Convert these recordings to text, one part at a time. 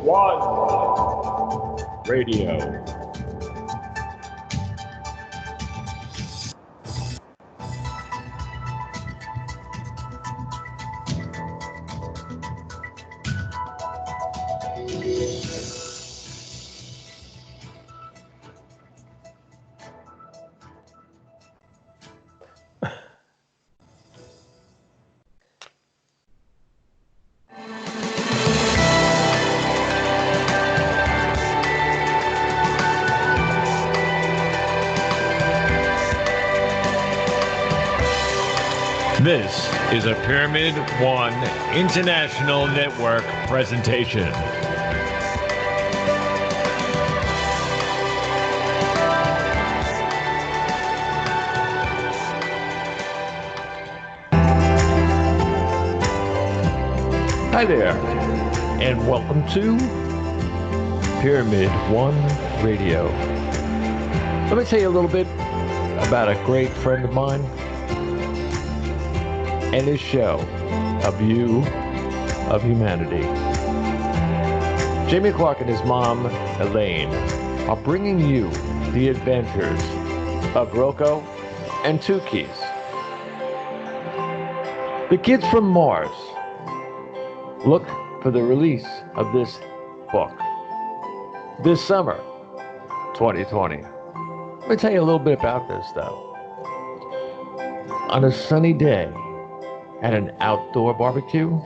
One Radio. This is a Pyramid One International Network presentation. Hi there, and welcome to Pyramid One Radio. Let me tell you a little bit about a great friend of mine and his show, A View of Humanity. Jamie Clark and his mom, Elaine, are bringing you the adventures of Roko and Tookees, the kids from Mars. Look for the release of this book this summer, 2020. Let me tell you a little bit about this, though. On a sunny day, at an outdoor barbecue,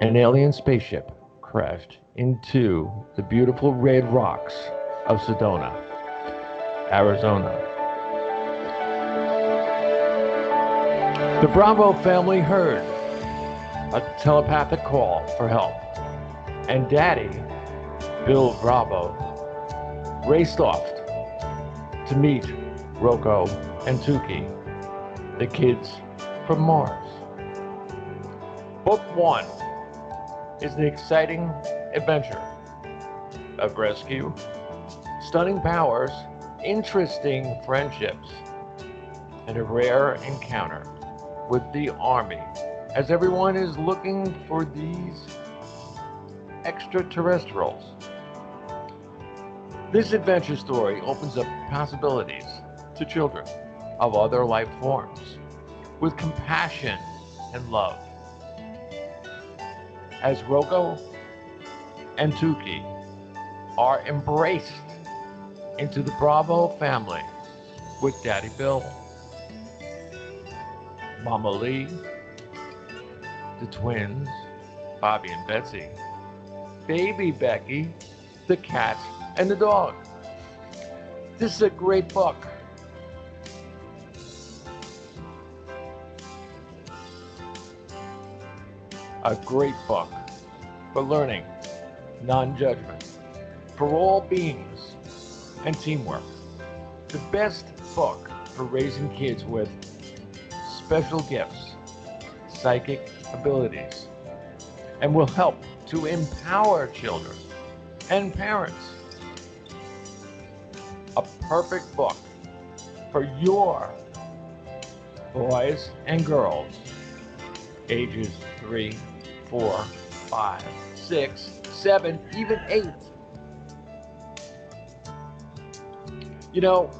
an alien spaceship crashed into the beautiful red rocks of Sedona, Arizona. The Bravo family heard a telepathic call for help, and Daddy, Bill Bravo, raced off to meet Roko and Tookee, the kids from Mars. Book 1 is the exciting adventure of rescue, stunning powers, interesting friendships, and a rare encounter with the Army, as everyone is looking for these extraterrestrials. This adventure story opens up possibilities to children of other life forms, with compassion and love. As Roko and Tookee are embraced into the Bravo family with Daddy Bill, Mama Lee, the twins, Bobby and Betsy, baby Becky, the cat, and the dog. This is a great book. A great book for learning, non-judgment, for all beings, and teamwork. The best book for raising kids with special gifts, psychic abilities, and will help to empower children and parents. A perfect book for your boys and girls, ages 3, 4, 5, 6, 7, even 8. You know,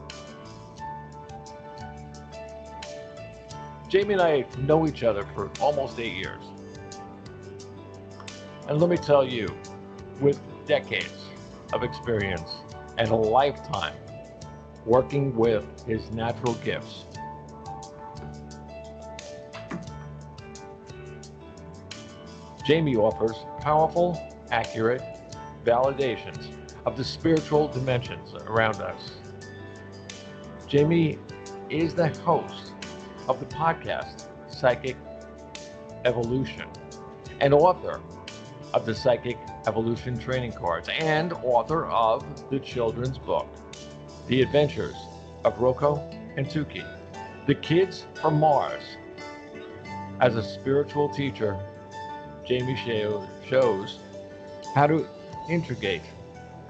Jamie and I know each other for almost 8 years. And let me tell you, with decades of experience and a lifetime working with his natural gifts, Jamie offers powerful, accurate validations of the spiritual dimensions around us. Jamie is the host of the podcast Psychic Evolution and author of the Psychic Evolution training cards and author of the children's book, The Adventures of Roko and Tookee, the kids from Mars. As a spiritual teacher, Jamie shows how to integrate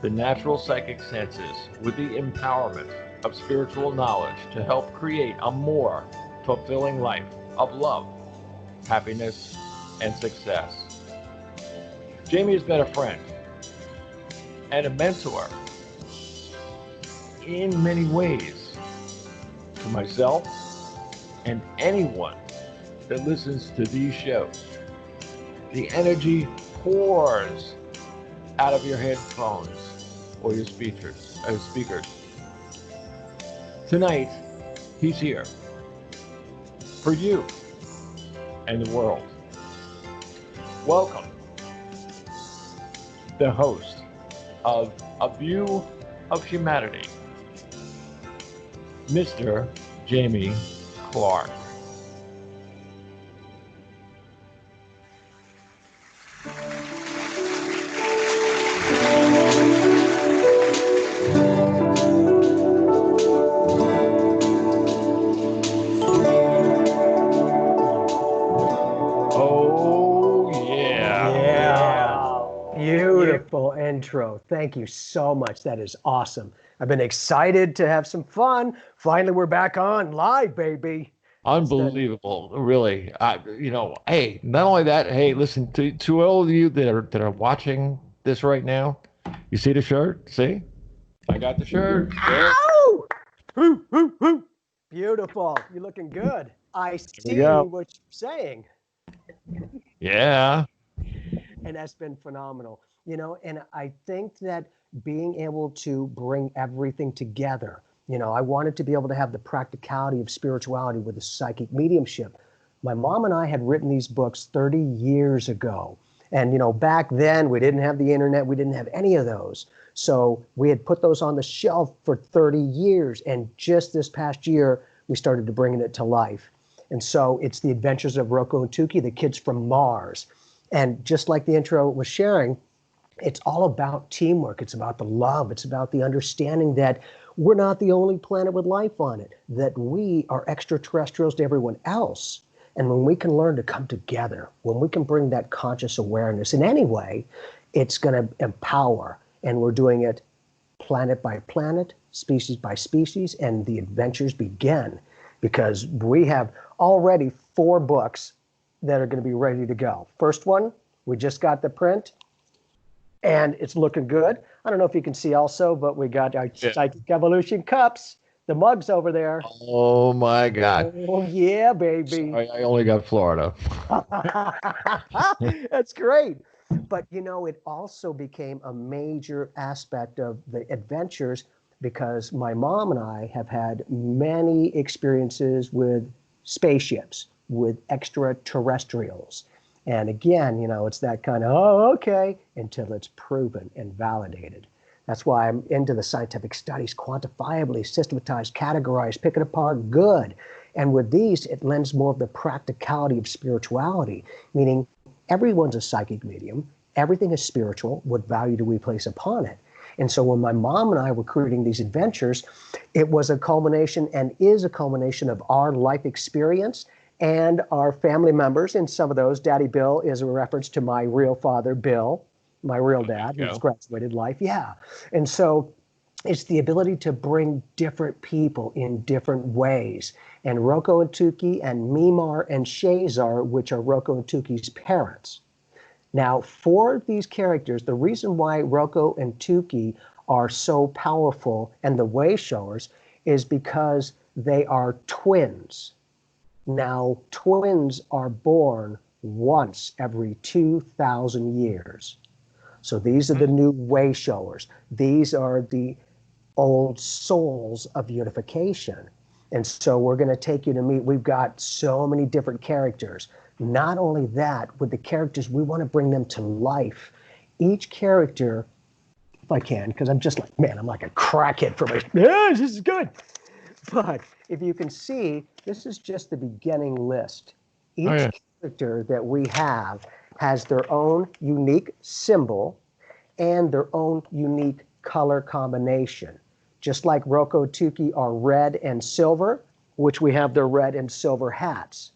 the natural psychic senses with the empowerment of spiritual knowledge to help create a more fulfilling life of love, happiness, and success. Jamie has been a friend and a mentor in many ways to myself and anyone that listens to these shows. The energy pours out of your headphones or your speakers. Tonight, he's here for you and the world. Welcome, the host of A View of Humanity, Mr. Jamie Clark. Beautiful intro. Thank you so much. That is awesome. I've been excited to have some fun. Finally, we're back on live, baby. Unbelievable, really. Hey, not only that, hey, listen to all of you that are watching this right now. You see the shirt? See? I got the shirt. Ow! Woo, woo, woo. Beautiful. You're looking good. I see what you're saying. Yeah. And that's been phenomenal. And I think that being able to bring everything together, I wanted to be able to have the practicality of spirituality with the psychic mediumship. My mom and I had written these books 30 years ago. And, back then we didn't have the internet. We didn't have any of those. So we had put those on the shelf for 30 years. And just this past year, we started to bring it to life. And so it's the Adventures of Roko and Tookee, the kids from Mars. And just like the intro was sharing, it's all about teamwork. It's about the love. It's about the understanding that we're not the only planet with life on it, that we are extraterrestrials to everyone else. And when we can learn to come together, when we can bring that conscious awareness in any way, it's going to empower. And we're doing it planet by planet, species by species, and the adventures begin. Because we have already 4 books that are going to be ready to go. First one, we just got the print, and it's looking good. I don't know if you can see also, but we got our Psychic Evolution cups, the mugs over there. Oh my God. Oh yeah, baby. Sorry, I only got Florida. That's great. But it also became a major aspect of the adventures because my mom and I have had many experiences with spaceships, with extraterrestrials. And again, it's that kind of, oh, okay, until it's proven and validated. That's why I'm into the scientific studies, quantifiably, systematized, categorized, pick it apart, good. And with these, it lends more of the practicality of spirituality, meaning everyone's a psychic medium. Everything is spiritual. What value do we place upon it? And so when my mom and I were creating these adventures, it was a culmination and is a culmination of our life experience and our family members. And some of those, Daddy Bill is a reference to my real father, Bill, my real dad, who's graduated life. Yeah. And so it's the ability to bring different people in different ways. And Roko and Tookee and Mimar and Shazar, which are Roko and Tookee's parents. Now, for these characters, the reason why Roko and Tookee are so powerful and the way showers is because they are twins. Now, twins are born once every 2,000 years. So these are the new way showers. These are the old souls of unification. And so we're going to take you to meet. We've got so many different characters. Not only that, with the characters, we want to bring them to life. Each character, if I can, because I'm just like, man, I'm like a crackhead for my, yeah, this is good. But if you can see, this is just the beginning list. Each character that we have has their own unique symbol and their own unique color combination. Just like Roko Tookee are red and silver, which we have their red and silver hats.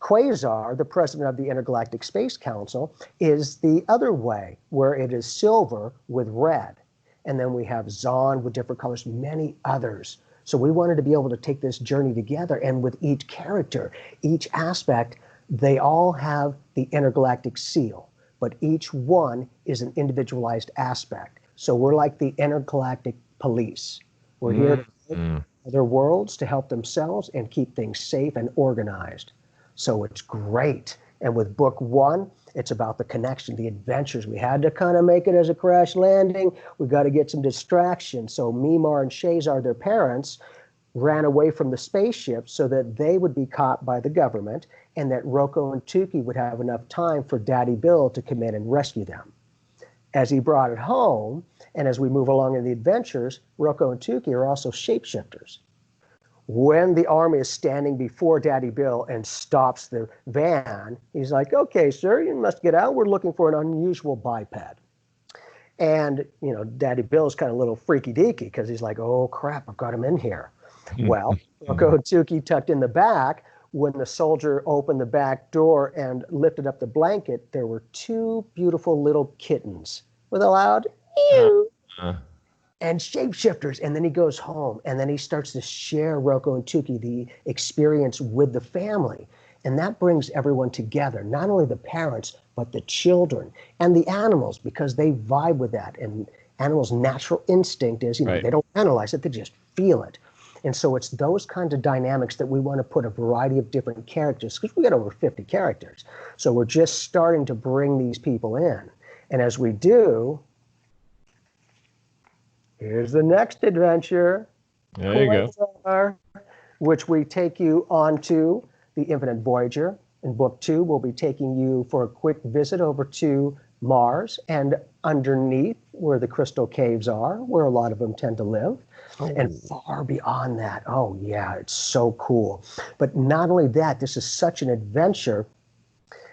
Quasar, the president of the Intergalactic Space Council, is the other way, where it is silver with red. And then we have Zon with different colors, many others. So we wanted to be able to take this journey together, and with each character, each aspect, they all have the intergalactic seal. but each one is an individualized aspect. So we're like the intergalactic police. We're here to help other worlds to help themselves and keep things safe and organized. So it's great. And with book one, it's about the connection, the adventures. We had to kind of make it as a crash landing. We got to get some distraction. So Mimar and Shazar, their parents, ran away from the spaceship so that they would be caught by the government and that Roko and Tookee would have enough time for Daddy Bill to come in and rescue them. As he brought it home, and as we move along in the adventures, Roko and Tookee are also shapeshifters. When the army is standing before Daddy Bill and stops the van, he's like, okay, sir, you must get out. We're looking for an unusual biped. And, you know, Daddy Bill's kind of a little freaky deaky because he's like, oh, crap, I've got him in here. Well, Roko and Tookee tucked in the back. When the soldier opened the back door and lifted up the blanket, there were two beautiful little kittens with a loud ew. And shapeshifters. And then he goes home and then he starts to share Roko and Tookee the experience with the family. And that brings everyone together, not only the parents, but the children and the animals, because they vibe with that. And animals' natural instinct is, you know, they don't analyze it, they just feel it. And so it's those kinds of dynamics that we want to put a variety of different characters, because we got over 50 characters. So we're just starting to bring these people in. And as we do, here's the next adventure. There you go. Which we take you onto the Infinite Voyager. In book 2, we'll be taking you for a quick visit over to Mars and underneath where the crystal caves are, where a lot of them tend to live. And far beyond that, oh yeah, it's so cool. But not only that, this is such an adventure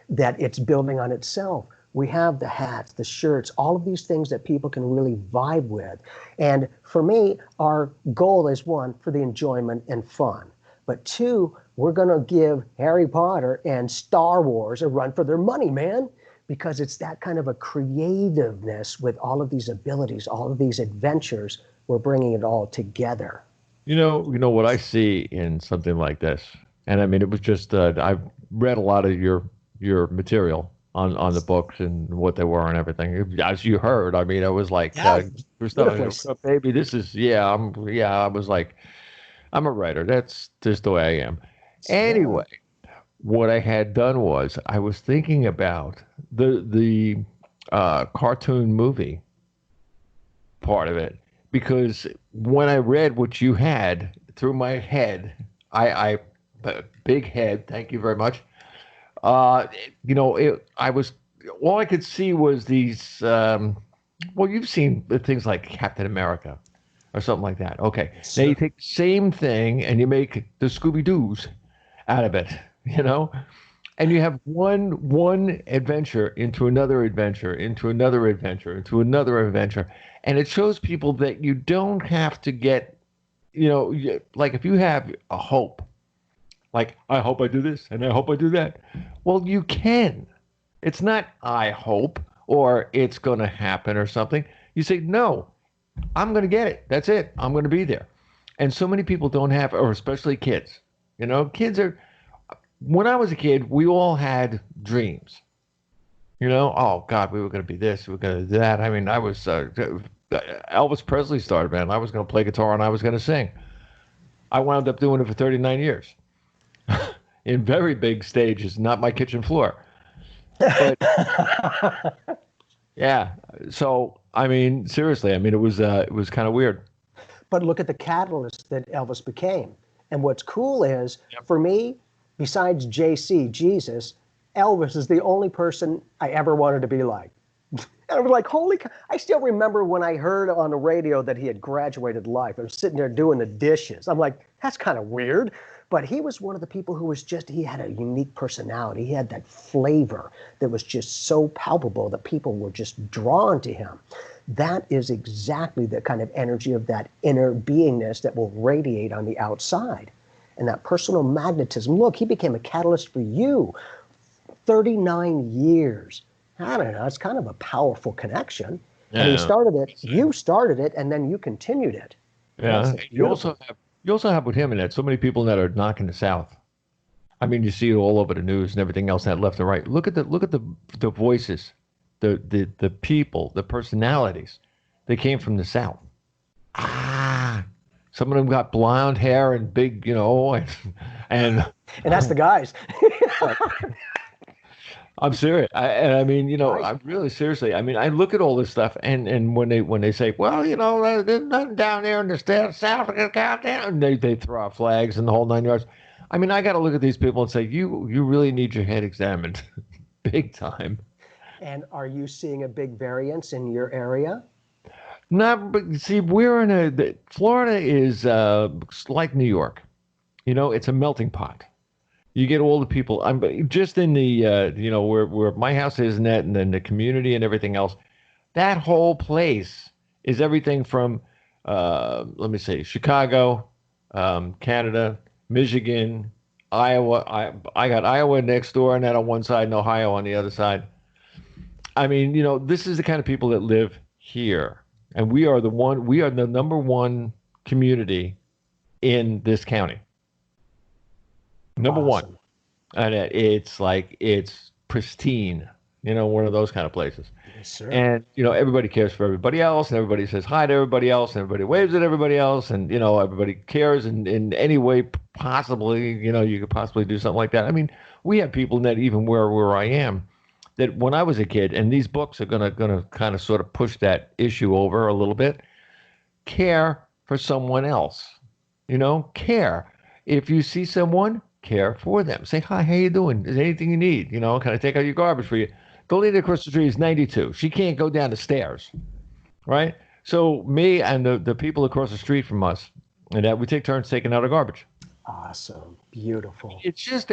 that it's building on itself. We have the hats, the shirts, all of these things that people can really vibe with. And for me, our goal is, one, for the enjoyment and fun. But two, we're going to give Harry Potter and Star Wars a run for their money, man, because it's that kind of a creativeness with all of these abilities, all of these adventures. We're bringing it all together. You know what I see in something like this, and I mean, it was just I've read a lot of your material on the books and what they were and everything. As you heard, I mean, I was like, baby, this is I was like, I'm a writer. That's just the way I am. Anyway, what I had done was I was thinking about the cartoon movie part of it. Because when I read what you had through my head, I big head, thank you very much. I was, all I could see was these, you've seen things like Captain America or something like that. Okay. Now you take the same thing and you make the Scooby-Doos out of it, and you have one adventure into another adventure, into another adventure, into another adventure. And it shows people that you don't have to get, like if you have a hope, like I hope I do this and I hope I do that. Well, you can. It's not I hope or it's going to happen or something. You say, no, I'm going to get it. That's it. I'm going to be there. And so many people don't have, or especially kids. Kids are, when I was a kid, we all had dreams. Oh God, we were going to be this, we were going to do that. I mean, I was, Elvis Presley started, man. I was going to play guitar and I was going to sing. I wound up doing it for 39 years in very big stages, not my kitchen floor. But yeah. So, I mean, seriously, I mean, it was kind of weird. But look at the catalyst that Elvis became. And what's cool is, for me, besides JC, Jesus, Elvis is the only person I ever wanted to be like. And I was like, holy cow. I still remember when I heard on the radio that he had graduated life. I was sitting there doing the dishes. I'm like, that's kind of weird. But he was one of the people who was he had a unique personality. He had that flavor that was just so palpable that people were just drawn to him. That is exactly the kind of energy of that inner beingness that will radiate on the outside. And that personal magnetism. Look, he became a catalyst for you. 39 years. I don't know. It's kind of a powerful connection. Yeah. And he started it. You started it, and then you continued it. Yeah. You also have with him in that so many people that are knocking the South. I mean, you see it all over the news and everything else, that left and right. Look at the voices the people, the personalities, they came from the South. Some of them got blonde hair and big, and And that's the guys. I'm serious. I mean, Right. I'm really seriously. I mean, I look at all this stuff, and when they say, well, there's nothing down there in the South, and they throw out flags and the whole 9 yards. I mean, I got to look at these people and say, you really need your head examined, big time. And are you seeing a big variance in your area? Not, but see, Florida is like New York. It's a melting pot. You get all the people. I'm just in the where my house is, and then the community and everything else. That whole place is everything from let me say Chicago, Canada, Michigan, Iowa. I got Iowa next door, and then on one side, and Ohio on the other side. I mean, this is the kind of people that live here, and we are the number one community in this county. Number Awesome. one. And it's pristine, one of those kind of places. Yes, sir. And, everybody cares for everybody else, and everybody says hi to everybody else, and everybody waves at everybody else, and, everybody cares in any way possibly, you could possibly do something like that. I mean, we have people that even where I am, that when I was a kid, and these books are gonna kind of sort of push that issue over a little bit, care for someone else, care. If you see someone, care for them. Say, hi, how you doing? Is there anything you need? Can I take out your garbage for you? The lady across the street is 92. She can't go down the stairs, right? So me and the people across the street from us, and that we take turns taking out our garbage. Awesome. Beautiful. It's just,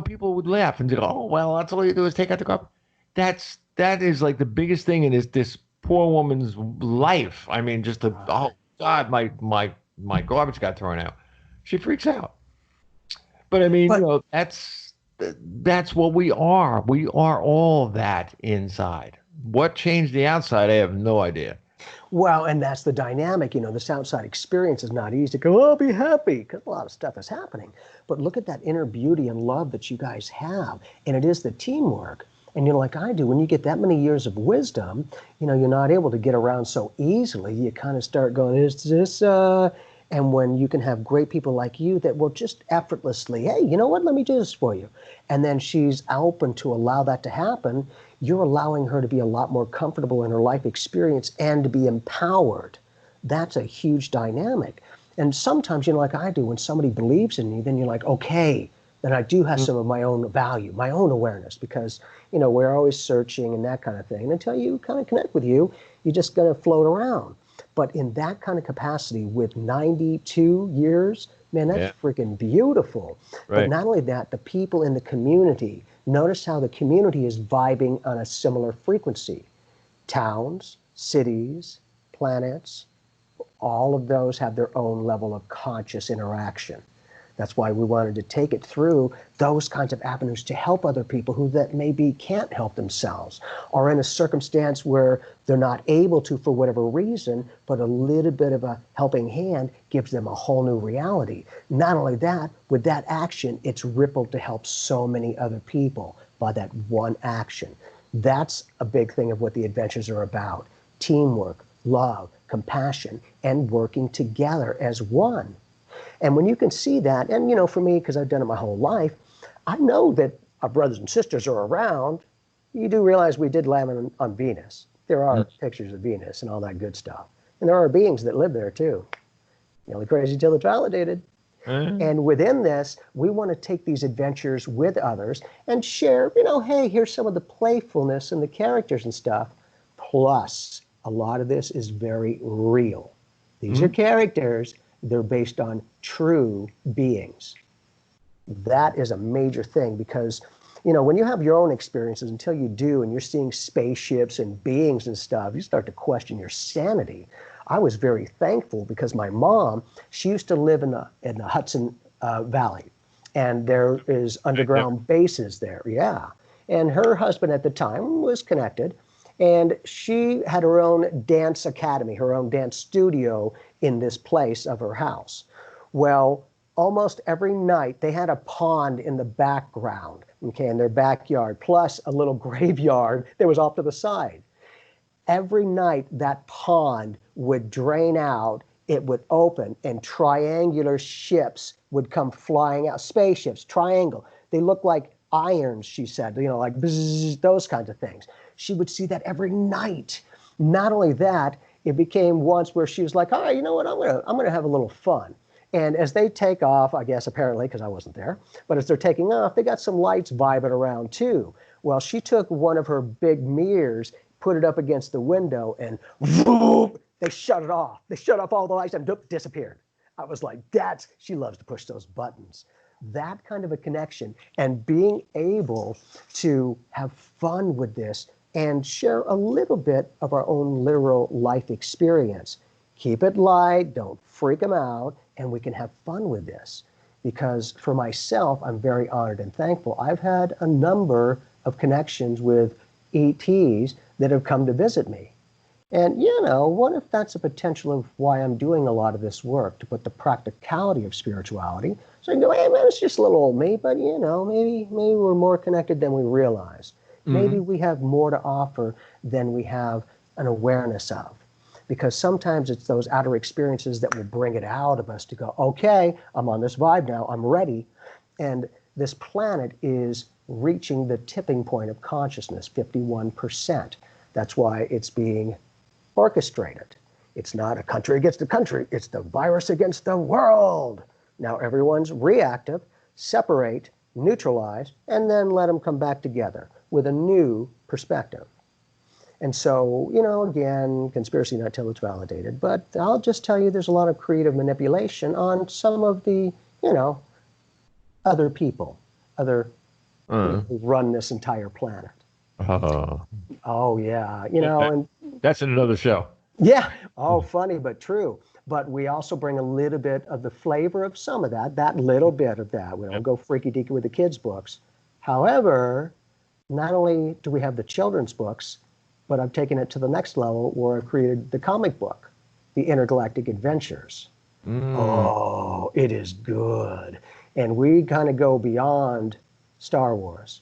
people would laugh and go, oh, well, that's all you do is take out the garbage. That is like the biggest thing in this poor woman's life. I mean, oh God, my garbage got thrown out. She freaks out. But I mean, that's what we are. We are all that inside. What changed the outside? I have no idea. Well, and that's the dynamic. This outside experience is not easy to go, oh, be happy, because a lot of stuff is happening. But look at that inner beauty and love that you guys have. And it is the teamwork. And like I do, when you get that many years of wisdom, you're not able to get around so easily. You kind of start going, is this and when you can have great people like you that will just effortlessly, hey, you know what, let me do this for you. And then she's open to allow that to happen. You're allowing her to be a lot more comfortable in her life experience and to be empowered. That's a huge dynamic. And sometimes, like I do, when somebody believes in me, then you're like, okay, then I do have some of my own value, my own awareness, because, we're always searching and that kind of thing. And until you kind of connect with you, you're just going to float around. But in that kind of capacity with 92 years, man, that's freaking beautiful. Right. But not only that, the people in the community, notice how the community is vibing on a similar frequency. Towns, cities, planets, all of those have their own level of conscious interaction. That's why we wanted to take it through those kinds of avenues to help other people who that maybe can't help themselves, or in a circumstance where they're not able to for whatever reason, but a little bit of a helping hand gives them a whole new reality. Not only that, with that action, it's rippled to help so many other people by that one action. That's a big thing of what the adventures are about. Teamwork, love, compassion, and working together as one. And when you can see that, and for me, because I've done it my whole life, I know that our brothers and sisters are around. You do realize we did land on Venus. There are pictures of Venus and all that good stuff. And there are beings that live there too. Really crazy till it's validated. And within this, we want to take these adventures with others and share, hey, here's some of the playfulness and the characters and stuff. Plus, a lot of this is very real. These are characters. They're based on true beings. That is a major thing because, when you have your own experiences, until you do, and you're seeing spaceships and beings and stuff, you start to question your sanity. I was very thankful because my mom, she used to live in the Hudson Valley, and there is underground bases there. Yeah. And her husband at the time was connected, and she had her own dance academy, her own dance studio in this place of her house. Well, almost every night they had a pond in the background, okay, in their backyard, plus a little graveyard that was off to the side. Every night that pond would drain out, it would open, and triangular ships would come flying out. Spaceships, triangle. They look like irons, she said, like bzzz, those kinds of things. She would see that every night. Not only that, it became once where she was like, all right, you know what, I'm gonna have a little fun. And as they take off, I guess apparently, because I wasn't there, but as they're taking off, they got some lights vibing around too. Well, she took one of her big mirrors, put it up against the window, and whoop, they shut it off. They shut off all the lights and disappeared. I was like, she loves to push those buttons. That kind of a connection, and being able to have fun with this and share a little bit of our own literal life experience. Keep it light, don't freak them out, and we can have fun with this. Because for myself, I'm very honored and thankful. I've had a number of connections with ETs that have come to visit me. And, what if that's a potential of why I'm doing a lot of this work, to put the practicality of spirituality. So I can go, hey, man, it's just a little old me, but, maybe we're more connected than we realize. Maybe we have more to offer than we have an awareness of. Because sometimes it's those outer experiences that will bring it out of us to go, okay, I'm on this vibe now, I'm ready. And this planet is reaching the tipping point of consciousness, 51%. That's why it's being orchestrated. It's not a country against a country, it's the virus against the world. Now everyone's reactive, separate, neutralize, and then let them come back together with a new perspective. And so, again, conspiracy not till it's validated, but I'll just tell you there's a lot of creative manipulation on some of the, other people, who run this entire planet. Oh, yeah. And that's in another show. Yeah. Oh, funny, but true. But we also bring a little bit of the flavor of some of that little bit of that. We don't go freaky deaky with the kids' books. However, not only do we have the children's books, but I've taken it to the next level where I've created the comic book, The Intergalactic Adventures. Oh, it is good. And we kind of go beyond Star Wars.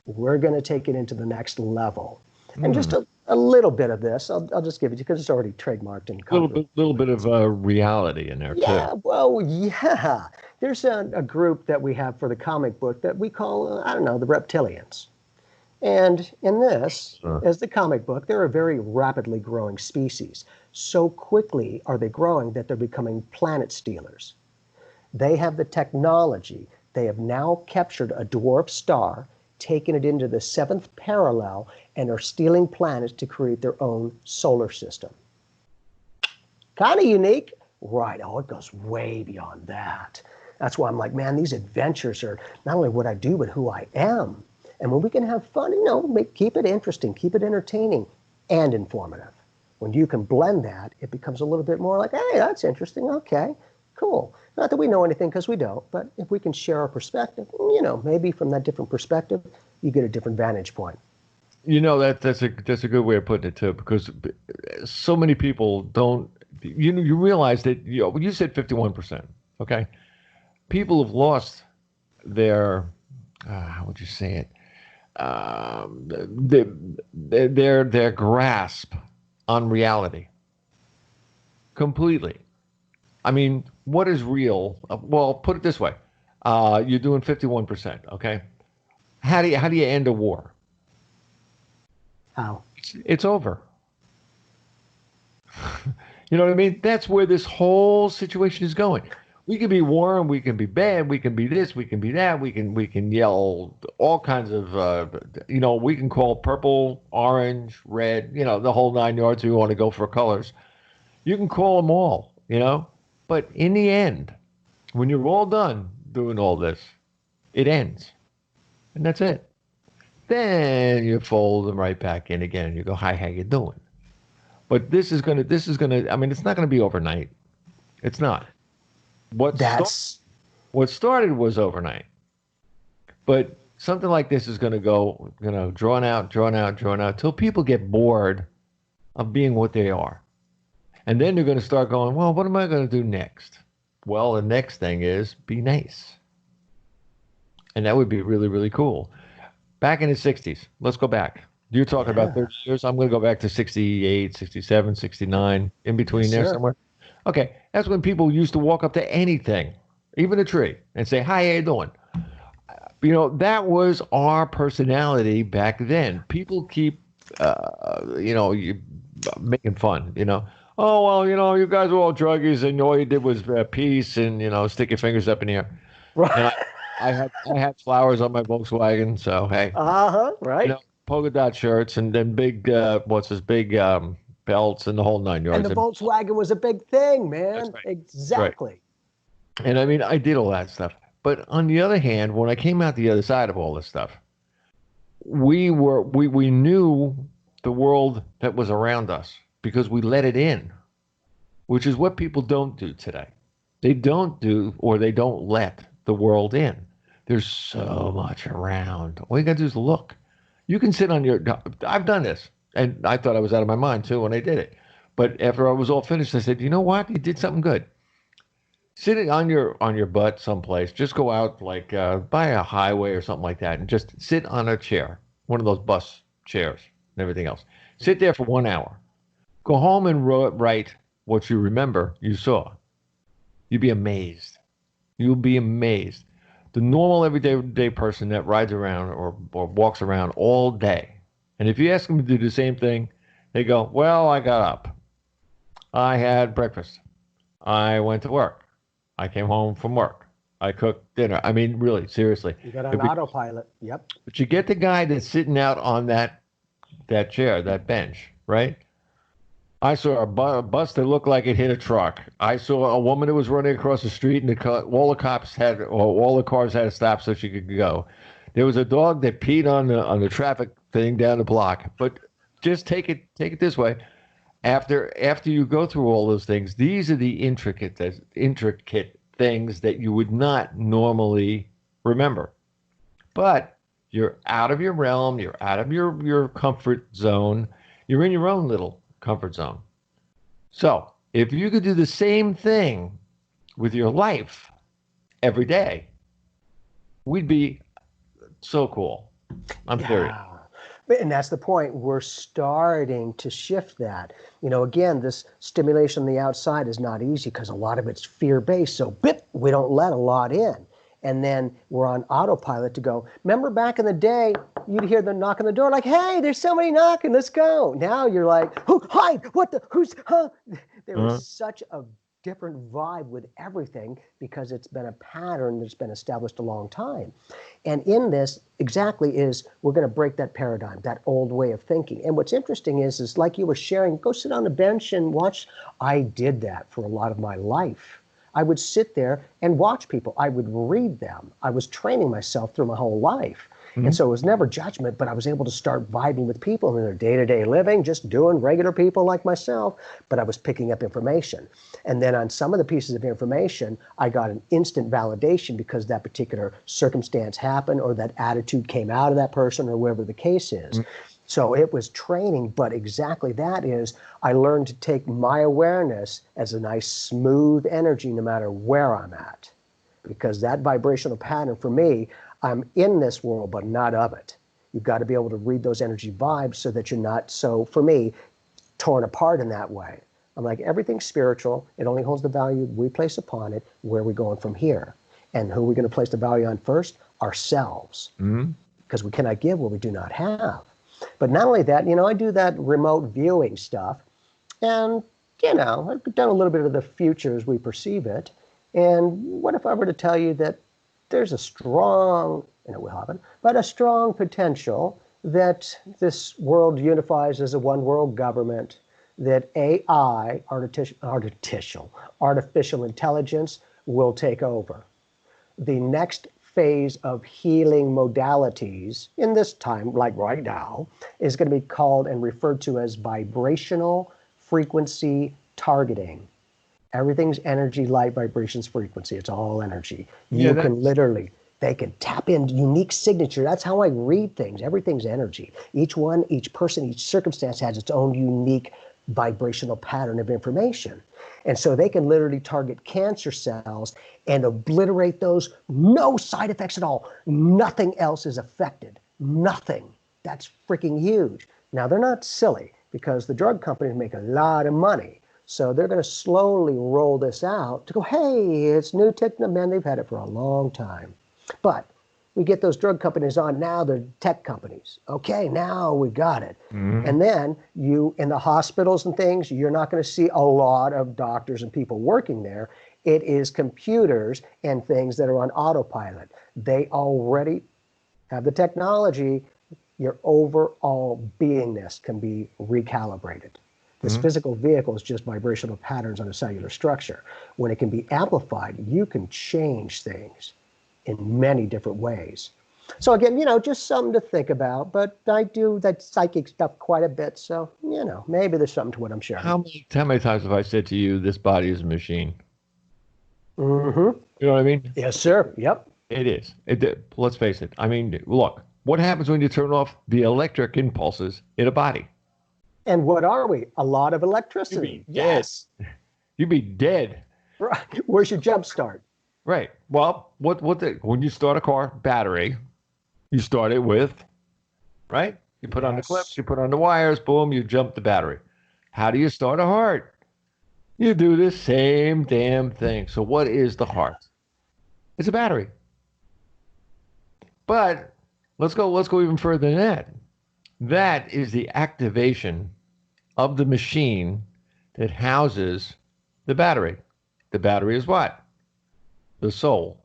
We're going to take it into the next level. And just a little bit of this, I'll just give it to you because it's already trademarked and covered. A little bit of reality in there, too. Yeah, well, yeah. There's a group that we have for the comic book that we call, the reptilians. And in this, as the comic book, they're a very rapidly growing species. So quickly are they growing that they're becoming planet stealers. They have the technology. They have now captured a dwarf star, taken it into the 7th parallel, and are stealing planets to create their own solar system. Kind of unique. Right. Oh, it goes way beyond that. That's why I'm like, man, these adventures are not only what I do, but who I am. And when we can have fun, keep it interesting, keep it entertaining and informative. When you can blend that, it becomes a little bit more like, hey, that's interesting. Okay, cool. Not that we know anything, because we don't, but if we can share our perspective, maybe from that different perspective, you get a different vantage point. That's a good way of putting it too, because so many people don't. You realize that you said 51%. Okay, people have lost their how would you say it? Their grasp on reality completely. I mean, what is real? Well, put it this way: you're doing 51%. Okay, how do you end a war? How? It's over. You know what I mean? That's where this whole situation is going. We can be warm, we can be bad, we can be this, we can be that, we can yell all kinds of, we can call purple, orange, red, the whole 9 yards if we want to go for colors. You can call them all, but in the end, when you're all done doing all this, it ends. And that's it. Then you fold them right back in again and you go, hi, how you doing? But this is gonna, I mean, it's not gonna be overnight. It's not. What started was overnight. But something like this is gonna go, drawn out till people get bored of being what they are. And then they're gonna start going, well, what am I gonna do next? Well, the next thing is be nice. And that would be really, really cool. Back in the 60s, let's go back. You're talking about Yeah. 30 years. I'm going to go back to 68, 67, 69, in Yes, between there sir. somewhere. Okay, that's when people used to walk up to anything, even a tree, and say, "Hi, how you doing?" That was our personality back then. People keep, making fun. Oh well, you guys were all druggies, and all you did was peace and stick your fingers up in the air. And Right. I had flowers on my Volkswagen, so hey, Uh-huh. you Right. know, polka dot shirts and then big big belts and the whole nine And yards. the I mean, Volkswagen was a big thing, that's man. right. That's right. Exactly. And I mean, I did all that stuff. But on the other hand, when I came out the other side of all this stuff, we knew the world that was around us because we let it in, which is what people don't do today. They don't do or they don't let the world in. There's so much around. All you gotta do is look. You can sit on your. I've done this, and I thought I was out of my mind too when I did it. But after I was all finished, I said, "You know what? You did something good. Sitting on your butt someplace. Just go out like by a highway or something like that, and just sit on a chair, one of those bus chairs, and everything else. Sit there for 1 hour. Go home and write what you remember you saw. You'd be amazed. You'll be amazed. The normal everyday person that rides around or walks around all day, and if you ask them to do the same thing, they go, "Well, I got up. I had breakfast. I went to work. I came home from work. I cooked dinner." I mean, really, seriously. You got on autopilot. Yep. But you get the guy that's sitting out on that chair, that bench, right? I saw a bus that looked like it hit a truck. I saw a woman that was running across the street, and all the cops had, or all the cars had to stop so she could go. There was a dog that peed on the traffic thing down the block. But just take it this way. After you go through all those things, these are the intricate things that you would not normally remember. But you're out of your realm. You're out of your comfort zone. You're in your own little comfort zone. So if you could do the same thing with your life every day, we'd be so cool. I'm serious. Yeah. And that's the point. We're starting to shift that. Again, this stimulation on the outside is not easy because a lot of it's fear-based. So we don't let a lot in. And then we're on autopilot to go, remember back in the day, you'd hear them knock on the door like, "Hey, there's somebody knocking, let's go." Now you're like, "Who? Hide! Huh?" There is such a different vibe with everything because it's been a pattern that's been established a long time. And in this exactly is we're going to break that paradigm, that old way of thinking. And what's interesting is like you were sharing, go sit on a bench and watch. I did that for a lot of my life. I would sit there and watch people. I would read them. I was training myself through my whole life. And so it was never judgment, but I was able to start vibing with people in their day-to-day living, just doing regular people like myself, but I was picking up information. And then on some of the pieces of information, I got an instant validation because that particular circumstance happened or that attitude came out of that person or whatever the case is. So it was training, but exactly that is, I learned to take my awareness as a nice smooth energy no matter where I'm at. Because that vibrational pattern for me, I'm in this world, but not of it. You've got to be able to read those energy vibes so that you're not, so for me, torn apart in that way. I'm like, everything's spiritual. It only holds the value we place upon it. Where are we going from here? And who are we going to place the value on first? Ourselves. Because we cannot give what we do not have. But not only that, I do that remote viewing stuff. And, I've done a little bit of the future as we perceive it. And what if I were to tell you that there's a strong, and it will happen, but a strong potential that this world unifies as a one world government, that AI, artificial intelligence, will take over. The next phase of healing modalities in this time, like right now, is going to be called and referred to as vibrational frequency targeting. Everything's energy, light, vibrations, frequency. It's all energy. Yeah, You can literally, they can tap into unique signature. That's how I read things. Everything's energy. Each one, each person, each circumstance has its own unique vibrational pattern of information. And so they can literally target cancer cells and obliterate those, no side effects at all. Nothing else is affected. Nothing. That's freaking huge. Now, they're not silly because the drug companies make a lot of money. So they're going to slowly roll this out to go, hey, it's new technology. Man, they've had it for a long time. But we get those drug companies on, now they're tech companies. Okay, now we got it. And then you, in the hospitals and things, you're not going to see a lot of doctors and people working there. It is computers and things that are on autopilot. They already have the technology. Your overall beingness can be recalibrated. This physical vehicle is just vibrational patterns on a cellular structure. When it can be amplified, you can change things in many different ways. So again, just something to think about, but I do that psychic stuff quite a bit. So, maybe there's something to what I'm sharing. How many times have I said to you, this body is a machine? Mm-hmm. You know what I mean? Yes, sir. Yep. It is. Let's face it. I mean, look, what happens when you turn off the electric impulses in a body? And what are we? A lot of electricity. Yes. You'd be dead. Right. Where's your jump start? Right. Well, when you start a car, battery, you start it with, right? You put on the clips, you put on the wires, boom, you jump the battery. How do you start a heart? You do the same damn thing. So what is the heart? It's a battery. But let's go even further than that. That is the activation of the machine that houses the battery. The battery is what? The soul.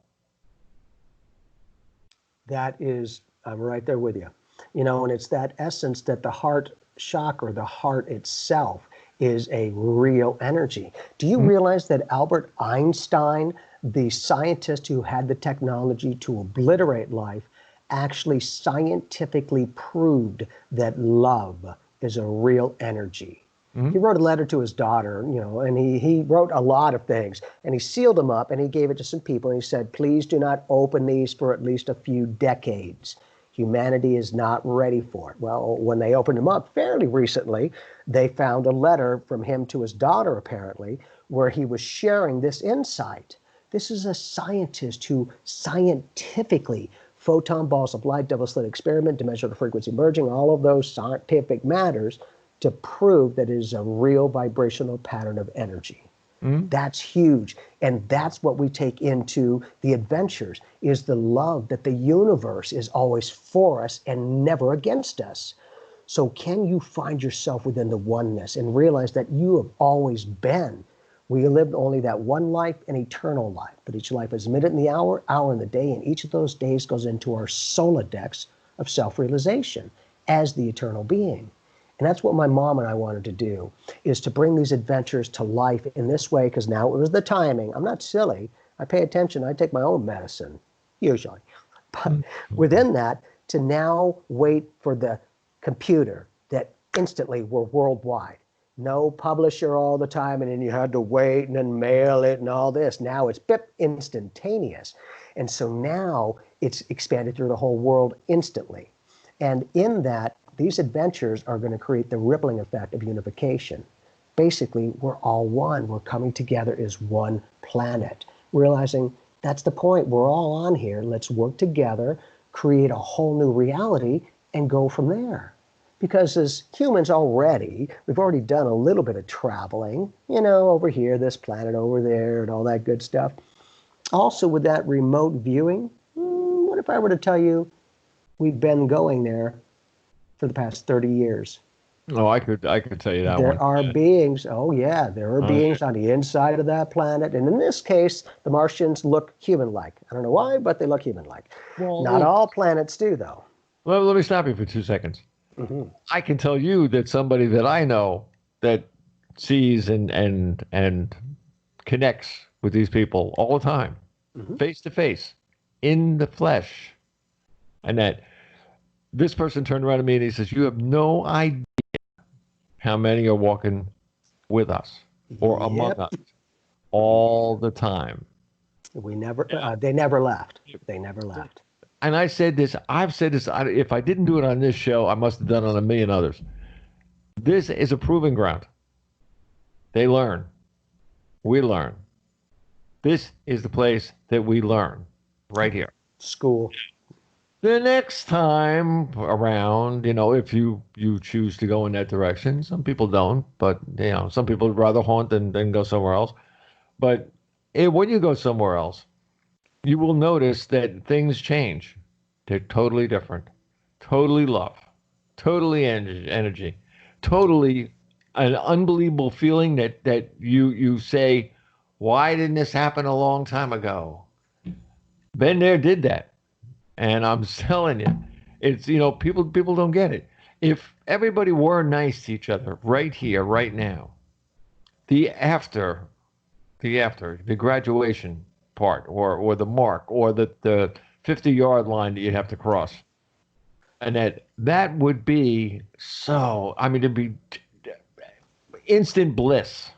That is, I'm right there with you. And it's that essence that the heart chakra, the heart itself, is a real energy. Do you realize that Albert Einstein, the scientist who had the technology to obliterate life, actually scientifically proved that love is a real energy? He wrote a letter to his daughter, and he wrote a lot of things, and he sealed them up and he gave it to some people, and he said, please do not open these for at least a few decades. Humanity is not ready for it. Well, when they opened them up fairly recently, they found a letter from him to his daughter, apparently, where he was sharing this insight. This is a scientist who scientifically, photon balls of light, double slit experiment, dimensional frequency merging, all of those scientific matters to prove that it is a real vibrational pattern of energy. That's huge. And that's what we take into the adventures, is the love that the universe is always for us and never against us. So can you find yourself within the oneness and realize that you have always been? We live only that one life, an eternal life. But each life is a minute in the hour, hour in the day, and each of those days goes into our Solodex of self-realization as the eternal being. And that's what my mom and I wanted to do, is to bring these adventures to life in this way, because now it was the timing. I'm not silly. I pay attention. I take my own medicine, usually. But within that, to now wait for the computer that instantly we're worldwide. No publisher all the time, and then you had to wait and then mail it and all this. Now it's instantaneous. And so now it's expanded through the whole world instantly. And in that, these adventures are going to create the rippling effect of unification. Basically, we're all one. We're coming together as one planet, realizing that's the point. We're all on here. Let's work together, create a whole new reality, and go from there. Because as humans we've already done a little bit of traveling, over here, this planet over there, and all that good stuff. Also, with that remote viewing, what if I were to tell you we've been going there for the past 30 years? Oh, I could tell you that one. There are beings, there are beings on the inside of that planet. And in this case, the Martians look human-like. I don't know why, but they look human-like. Well, not all planets do, though. Well, let me stop you for 2 seconds. I can tell you that somebody that I know that sees and connects with these people all the time, face to face, in the flesh, and that this person turned around to me and he says, you have no idea how many are walking with us or among us all the time. They never left. They never left. And I've said this, if I didn't do it on this show, I must have done it on a million others. This is a proving ground. They learn. We learn. This is the place that we learn, right here. School. The next time around, if you choose to go in that direction, some people don't, but some people would rather haunt than go somewhere else. But when you go somewhere else, you will notice that things change. They're totally different, totally love, totally energy, totally an unbelievable feeling that you say, why didn't this happen a long time ago? Been there, did that. And I'm telling you, it's, people don't get it. If everybody were nice to each other right here, right now, the graduation part or the mark or the 50-yard line that you'd have to cross. And that would be it'd be instant bliss.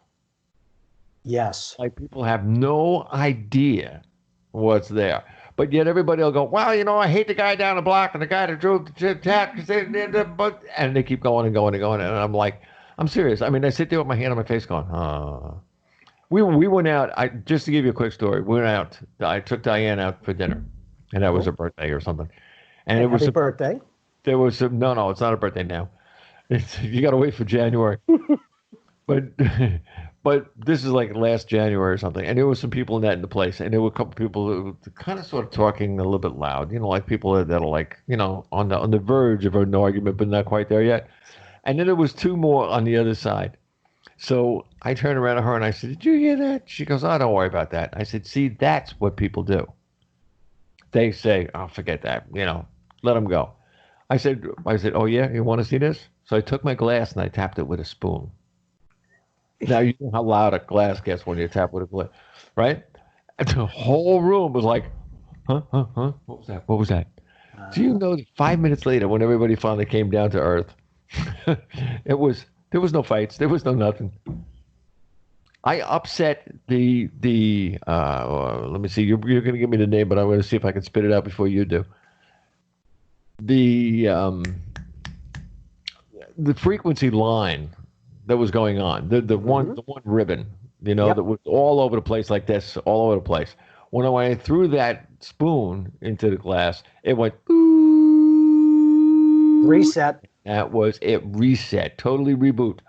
Yes. Like people have no idea what's there. But yet everybody will go, well, I hate the guy down the block and the guy that drove the tax, and they keep going and going and going. And I'm like, I'm serious. I mean, I sit there with my hand on my face going, We went out, just to give you a quick story, we went out, I took Diane out for dinner, and that was her birthday or something. And it was happy birthday. There was no, it's not a birthday now. You got to wait for January. But this is like last January or something, and there were some people in the place, and there were a couple people who were kind of sort of talking a little bit loud, like people that are like, on the verge of an argument, but not quite there yet. And then there was two more on the other side. So I turned around to her and I said, did you hear that? She goes, oh, don't worry about that. I said, see, that's what people do. They say, oh, forget that, let them go. I said, oh yeah, you want to see this? So I took my glass and I tapped it with a spoon. Now you know how loud a glass gets when you tap with a glass, right? And the whole room was like, huh? What was that? Do you know that 5 minutes later, when everybody finally came down to earth, there was no fights, there was no nothing. I upset the let me see, you're going to give me the name, but I'm going to see if I can spit it out before you do. The frequency line that was going on, the one ribbon, that was all over the place like this, all over the place. When I threw that spoon into the glass, it went reset. That was it. Reset, totally reboot.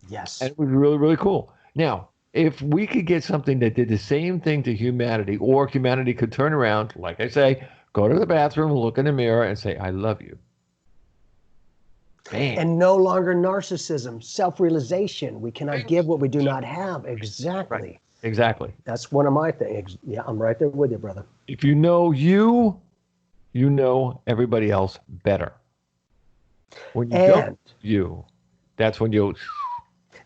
Yes. And it was really, really cool. Now, if we could get something that did the same thing to humanity, or humanity could turn around, like I say, go to the bathroom, look in the mirror, and say, I love you. Man. And no longer narcissism, self-realization. We cannot give what we do not have. Exactly. Right. Exactly. That's one of my things. Yeah, I'm right there with you, brother. If you know you know everybody else better. When you don't that's when you...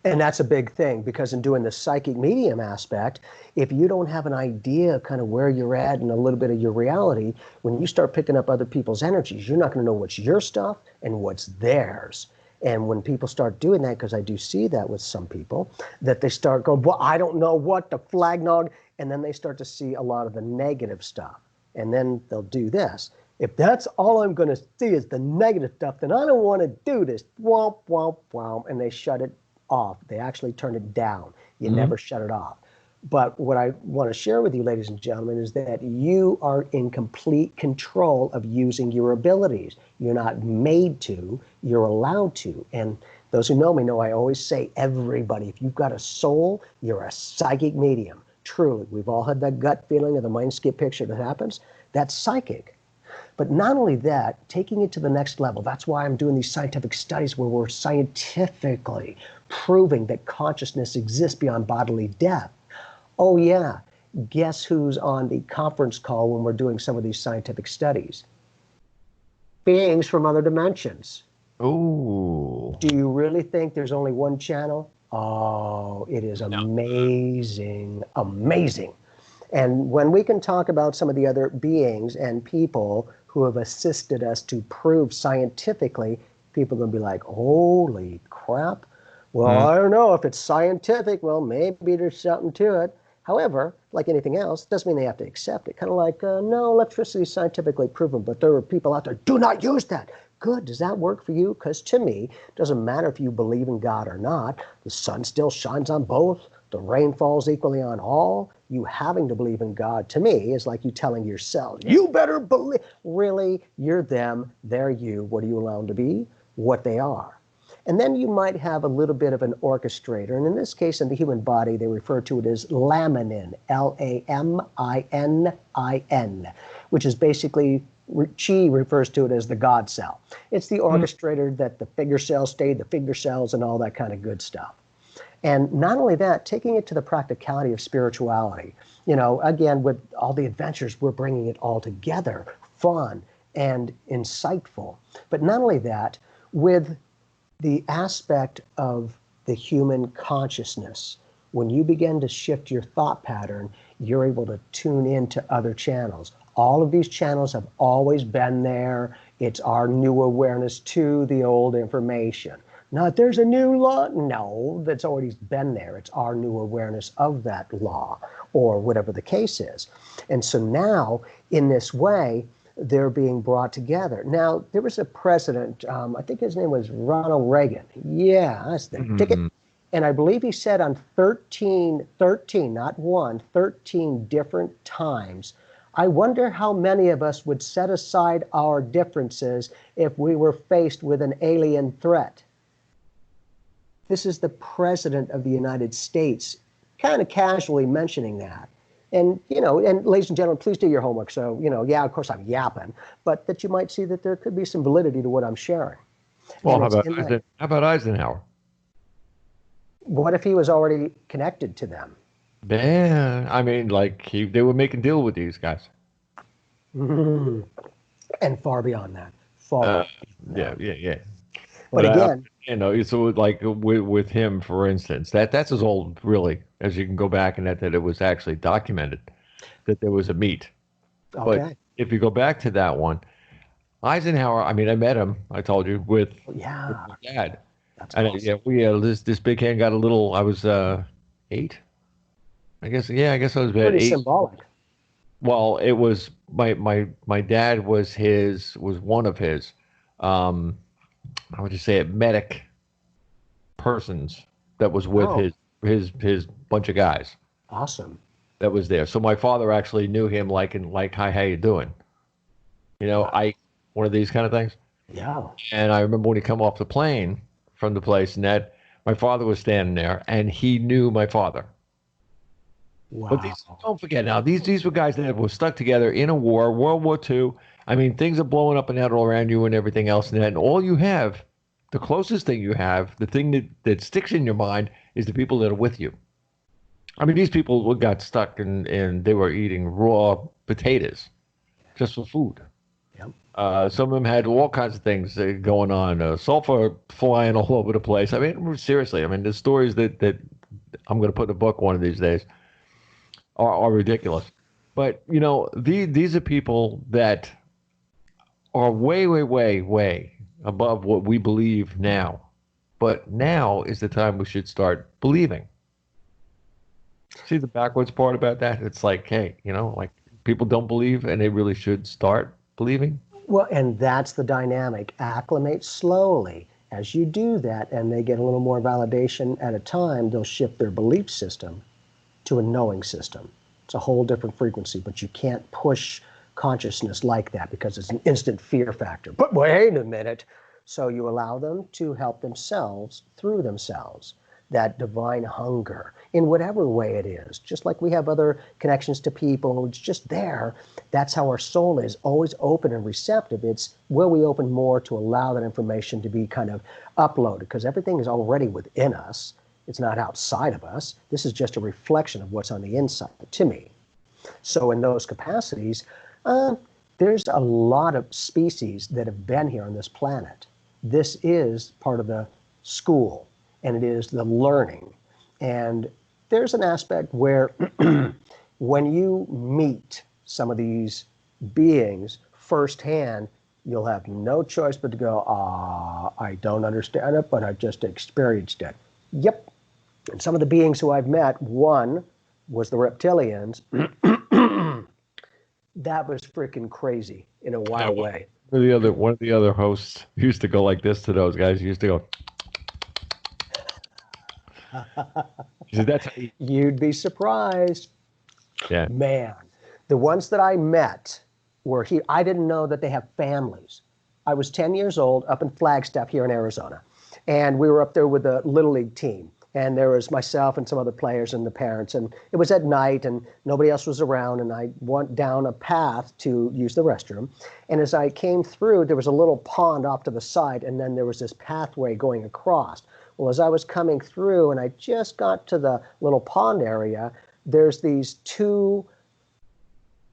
And that's a big thing, because in doing the psychic medium aspect, if you don't have an idea of kind of where you're at and a little bit of your reality, when you start picking up other people's energies, you're not going to know what's your stuff and what's theirs. And when people start doing that, because I do see that with some people, that they start going, well, I don't know what the flagnog, and then they start to see a lot of the negative stuff. And then they'll do this. If that's all I'm going to see is the negative stuff, then I don't want to do this. Womp, womp, womp. And they shut it off. They actually turn it down. You never shut it off. But what I want to share with you, ladies and gentlemen, is that you are in complete control of using your abilities. You're not made to, you're allowed to. And those who know me know I always say, everybody, if you've got a soul, you're a psychic medium. Truly, we've all had that gut feeling of the mind skip picture that happens. That's psychic. But not only that, taking it to the next level, that's why I'm doing these scientific studies where we're scientifically proving that consciousness exists beyond bodily death. Oh yeah, guess who's on the conference call when we're doing some of these scientific studies? Beings from other dimensions. Oh. Do you really think there's only one channel? Oh, it is amazing, amazing. And when we can talk about some of the other beings and people who have assisted us to prove scientifically, people are going to be like, holy crap. Well, I don't know if it's scientific. Well, maybe there's something to it. However, like anything else, doesn't mean they have to accept it. Kind of like, no, electricity is scientifically proven, but there are people out there, do not use that. Good. Does that work for you? Because to me, it doesn't matter if you believe in God or not. The sun still shines on both. The rain falls equally on all. You having to believe in God, to me, is like you telling yourself, you better believe. Really, you're them, they're you. What do you allow them to be? What they are. And then you might have a little bit of an orchestrator. And in this case, in the human body, they refer to it as laminin, Laminin, which is basically, Chi refers to it as the God cell. It's the orchestrator that the figure cells stay, the figure cells, and all that kind of good stuff. And not only that, taking it to the practicality of spirituality. You know, again, with all the adventures, we're bringing it all together, fun and insightful. But not only that, with the aspect of the human consciousness, when you begin to shift your thought pattern, you're able to tune into other channels. All of these channels have always been there. It's our new awareness to the old information. Not there's a new law. No, that's already been there. It's our new awareness of that law or whatever the case is. And so now, in this way, they're being brought together. Now, there was a president, I think his name was Ronald Reagan. Yeah, that's the ticket. And I believe he said on 13, not one, 13 different times, I wonder how many of us would set aside our differences if we were faced with an alien threat. This is the President of the United States kind of casually mentioning that. And, you know, and ladies and gentlemen, please do your homework. So, you know, yeah, of course I'm yapping, but that you might see that there could be some validity to what I'm sharing. Well, how about Eisenhower? What if he was already connected to them? Yeah, I mean, like they were making deal with these guys. And far beyond that. Far. Yeah. But again, you know, so like with him, for instance, that's as old really as you can go back, and that it was actually documented that there was a meet. okay. But if you go back to that one, Eisenhower, I mean, I met him. I told you with Yeah. my dad, That's and awesome. we this big hand got a little. I was 8. I guess I was about Pretty 8. symbolic. Well, it was my dad was one of his. How would you say it? Medic persons that was with Oh. his bunch of guys Awesome. that was there. So my father actually knew him like hi, how you doing? You know, one of these kind of things. Yeah. And I remember when he come off the plane from the place, and that my father was standing there, and he knew my father. Wow. But don't forget now, these were guys that were stuck together in a war, World War II. I mean, things are blowing up and out all around you and everything else, and all you have, the closest thing you have, the thing that sticks in your mind is the people that are with you. I mean, these people got stuck and they were eating raw potatoes just for food. Yep. Some of them had all kinds of things going on, sulfur flying all over the place. I mean, seriously, I mean, the stories that I'm going to put in a book one of these days are ridiculous. But, you know, these are people that are way, way, way, way above what we believe now. But now is the time we should start believing. See the backwards part about that? It's like, hey, you know, like people don't believe and they really should start believing. Well, and that's the dynamic. Acclimate slowly. As you do that and they get a little more validation at a time, they'll shift their belief system to a knowing system. It's a whole different frequency, but you can't push consciousness like that because it's an instant fear factor. But wait a minute. So you allow them to help themselves through themselves, that divine hunger in whatever way it is. Just like we have other connections to people, it's just there. That's how our soul is, always open and receptive. It's where we open more to allow that information to be kind of uploaded, because everything is already within us. It's not outside of us. This is just a reflection of what's on the inside, to me. So in those capacities, there's a lot of species that have been here on this planet. This is part of the school, and it is the learning. And there's an aspect where when you meet some of these beings firsthand, you'll have no choice but to go, I don't understand it, but I've just experienced it. Yep. And some of the beings who I've met, one was the reptilians. That was freaking crazy in a wild way. one of the other hosts used to go like this to those guys. He used to go. He said, "That's You'd be surprised. yeah." Man, the ones that I met were here. I didn't know that they have families. I was 10 years old up in Flagstaff here in Arizona. And we were up there with the Little League team. And there was myself and some other players and the parents. And it was at night and nobody else was around. And I went down a path to use the restroom. And as I came through, there was a little pond off to the side. And then there was this pathway going across. Well, as I was coming through and I just got to the little pond area, there's these two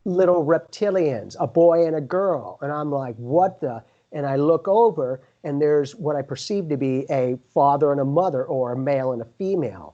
little reptilians, a boy and a girl. And I'm like, what the? And I look over and there's what I perceive to be a father and a mother, or a male and a female.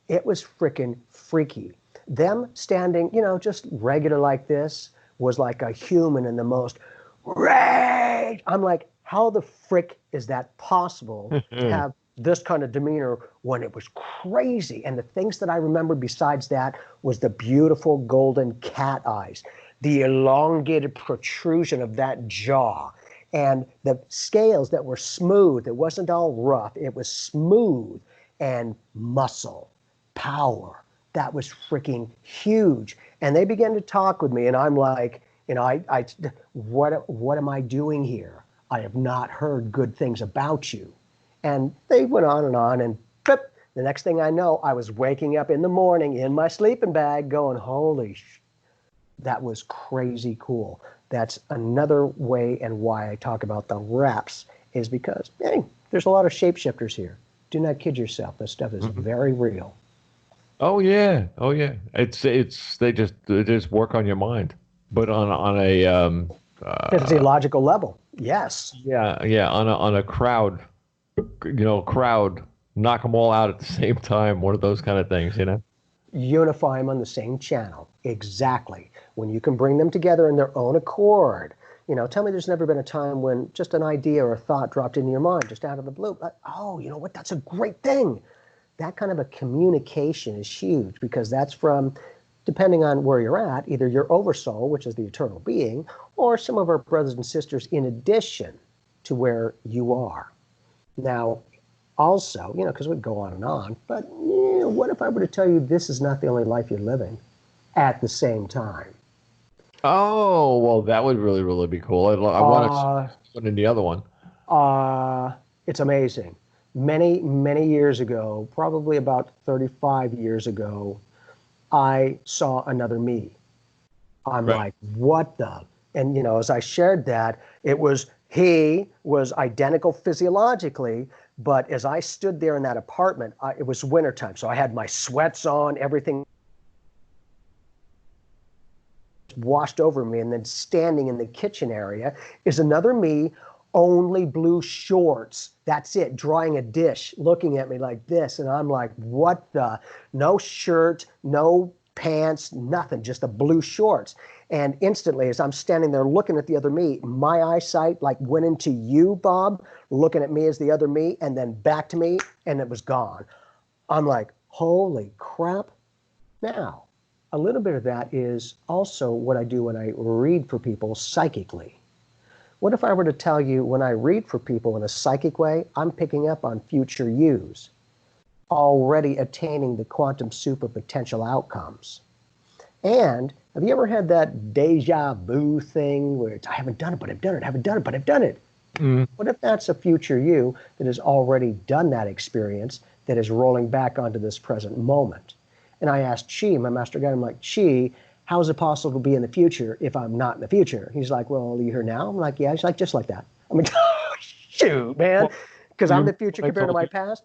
It was freaking freaky. Them standing, just regular like this was like a human in the most rage. I'm like, how the frick is that possible to have this kind of demeanor when it was crazy? And the things that I remember besides that was the beautiful golden cat eyes, the elongated protrusion of that jaw, and the scales that were smooth. It wasn't all rough. It was smooth, and muscle, power. That was freaking huge. And they began to talk with me, and I'm like, what am I doing here? I have not heard good things about you. And they went on, and boop, the next thing I know, I was waking up in the morning in my sleeping bag going, holy that was crazy cool. That's another way and why I talk about the reps is because, hey, there's a lot of shapeshifters here. Do not kid yourself. This stuff is very real. Oh yeah. It's they just work on your mind, but on a physiological level. Yes. Yeah. On a crowd, crowd, knock them all out at the same time. One of those kind of things, Unify them on the same channel. Exactly. When you can bring them together in their own accord. Tell me there's never been a time when just an idea or a thought dropped into your mind just out of the blue. Oh, you know what? That's a great thing. That kind of a communication is huge, because that's from, depending on where you're at, either your oversoul, which is the eternal being, or some of our brothers and sisters in addition to where you are. Now, also, because we go on, but what if I were to tell you this is not the only life you're living at the same time? Oh, well, that would really, really be cool. I want to put in the other one. It's amazing. Many, many years ago, probably about 35 years ago, I saw another me. I'm like, what the? And, as I shared that, he was identical physiologically, but as I stood there in that apartment, it was wintertime, so I had my sweats on, everything washed over me, and then standing in the kitchen area is another me, only blue shorts. That's it, drying a dish, looking at me like this, and I'm like, what the? No shirt, no pants, nothing, just the blue shorts. And instantly, as I'm standing there looking at the other me, my eyesight like went into you, Bob, looking at me as the other me, and then back to me, and it was gone. I'm like, holy crap. Now, a little bit of that is also what I do when I read for people psychically. What if I were to tell you when I read for people in a psychic way, I'm picking up on future yous, already attaining the quantum soup of potential outcomes? And have you ever had that deja vu thing where it's, I haven't done it, but I've done it, I haven't done it, but I've done it? What if that's a future you that has already done that experience, that is rolling back onto this present moment? And I asked Chi, my master guide, I'm like, Chi, how is it possible to be in the future if I'm not in the future? He's like, well, are you here now? I'm like, yeah. He's like, just like that. I'm like, oh, shoot, man. Because I'm the future compared to my past.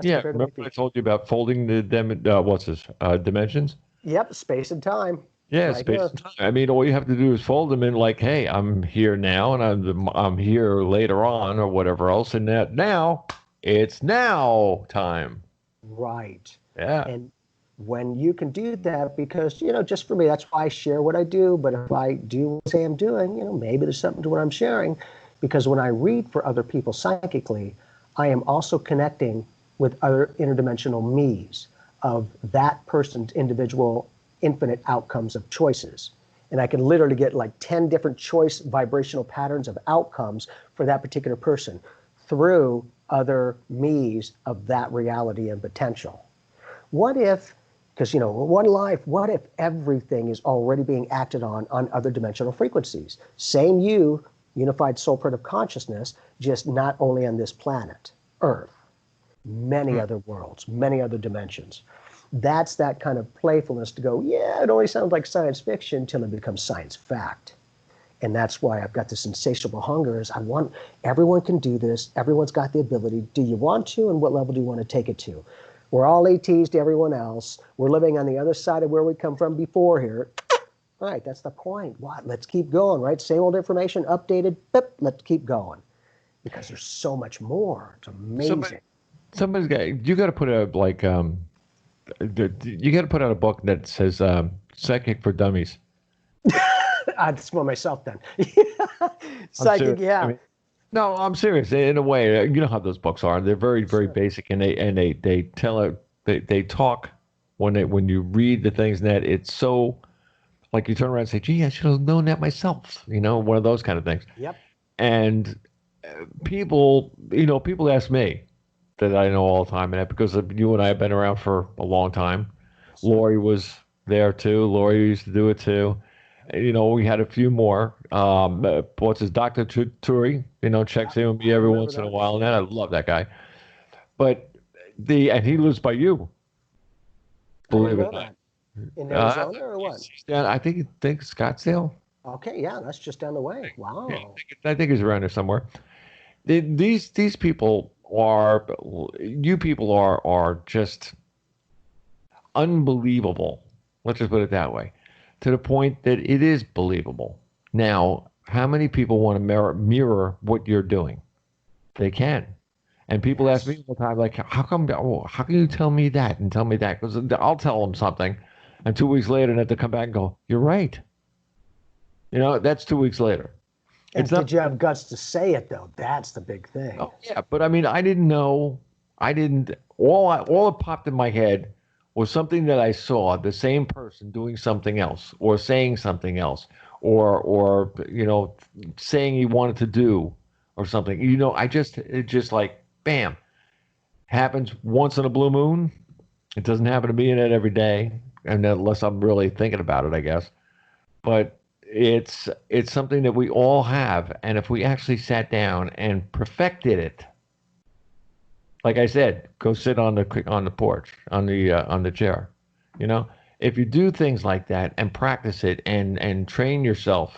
Yeah, remember I told you about folding the dimensions? Yep, space and time. Yeah, right space here. and time. I mean, all you have to do is fold them in like, hey, I'm here now, and I'm here later on, or whatever else, and that now it's now time. Right. Yeah. And when you can do that, because, just for me, that's why I share what I do. But if I do say I'm doing, maybe there's something to what I'm sharing. Because when I read for other people psychically, I am also connecting with other interdimensional me's of that person's individual infinite outcomes of choices. And I can literally get like 10 different choice vibrational patterns of outcomes for that particular person through other me's of that reality and potential. What if, because, one life, what if everything is already being acted on other dimensional frequencies? Same you, unified soul print of consciousness, just not only on this planet, Earth, many other worlds, many other dimensions. That's that kind of playfulness to go, yeah, it only sounds like science fiction until it becomes science fact. And that's why I've got this insatiable hunger is everyone can do this. Everyone's got the ability. Do you want to? And what level do you want to take it to? We're all ATs to everyone else. We're living on the other side of where we come from before here. All right, that's the point. What? Let's keep going, right? Same old information, updated. Let's keep going. Because there's so much more. It's amazing. Somebody's got, you got to put out you got to put out a book that says Psychic for Dummies. I'd smell myself then. Psychic, yeah. I mean, no, I'm serious. In a way, you know how those books are. They're very, very basic, and they talk when you read the things that it's so like you turn around and say, "Gee, I should have known that myself." One of those kind of things. Yep. And people ask me that I know all the time, and that because you and I have been around for a long time. Lori was there too. Lori used to do it too. We had a few more. What's his Dr. Turi? Checks in with me every once in a while, and I love that guy. But and he lives by you. Believe it or not. In Arizona or what? I think Scottsdale. Okay, yeah, that's just down the way. Wow. Yeah, I think he's around there somewhere. These people are just unbelievable. Let's just put it that way. To the point that it is believable. Now, how many people want to mirror what you're doing? They can. And people ask me all the time, like, how can you tell me that and tell me that? Because I'll tell them something, and 2 weeks later, they have to come back and go, you're right. That's 2 weeks later. And did you have guts to say it, though? That's the big thing. Oh, yeah, but I mean, I didn't know. All that popped in my head was something that I saw the same person doing something else or saying something else or saying he wanted to do or something. It just like, bam, happens once in a blue moon. It doesn't happen to me in it every day, and unless I'm really thinking about it, I guess. But it's something that we all have, and if we actually sat down and perfected it, like I said, go sit on the porch, on the chair. If you do things like that and practice it and train yourself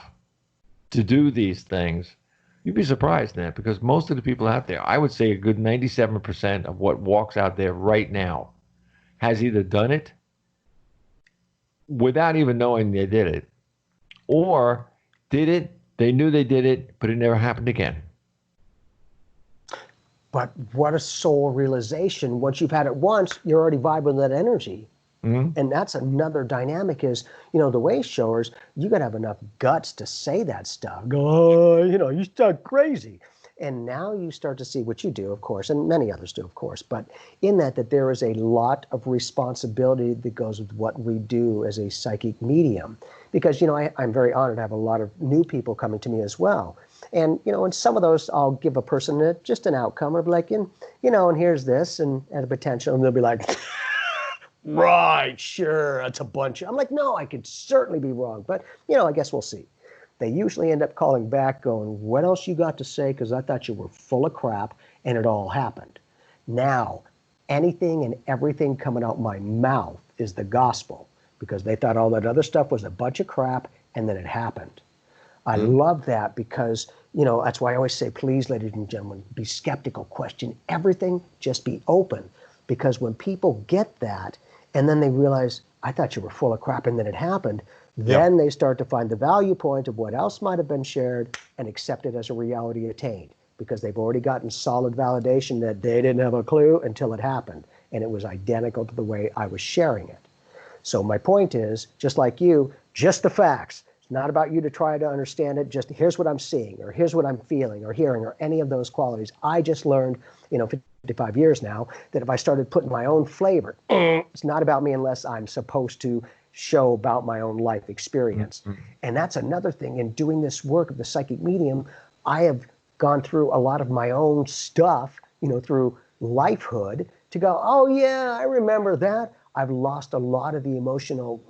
to do these things, you'd be surprised, Nat, because most of the people out there, I would say a good 97% of what walks out there right now has either done it without even knowing they did it, or did it, they knew they did it, but it never happened again. But what a soul realization. Once you've had it once, you're already vibing with that energy. Mm-hmm. And that's another dynamic is, the way showers, you got to have enough guts to say that stuff. You start crazy. And now you start to see what you do, of course, and many others do, of course. But in that there is a lot of responsibility that goes with what we do as a psychic medium. Because, I'm very honored to have a lot of new people coming to me as well. And, and some of those I'll give a person just an outcome of like, and here's this and a potential. And they'll be like, right, sure, that's a bunch. I'm like, no, I could certainly be wrong. But, I guess we'll see. They usually end up calling back going, what else you got to say? Because I thought you were full of crap and it all happened. Now, anything and everything coming out my mouth is the gospel because they thought all that other stuff was a bunch of crap and then it happened. I love that because, that's why I always say, please, ladies and gentlemen, be skeptical, question everything, just be open. Because when people get that and then they realize, I thought you were full of crap and then it happened, then they start to find the value point of what else might have been shared and accept it as a reality attained because they've already gotten solid validation that they didn't have a clue until it happened. And it was identical to the way I was sharing it. So my point is, just like you, just the facts. It's not about you to try to understand it. Just here's what I'm seeing, or here's what I'm feeling, or hearing, or any of those qualities. I just learned, 55 years now, that if I started putting my own flavor, it's not about me unless I'm supposed to show about my own life experience. Mhm. And that's another thing. In doing this work of the psychic medium, I have gone through a lot of my own stuff, through lifehood to go, oh yeah, I remember that. I've lost a lot of the emotional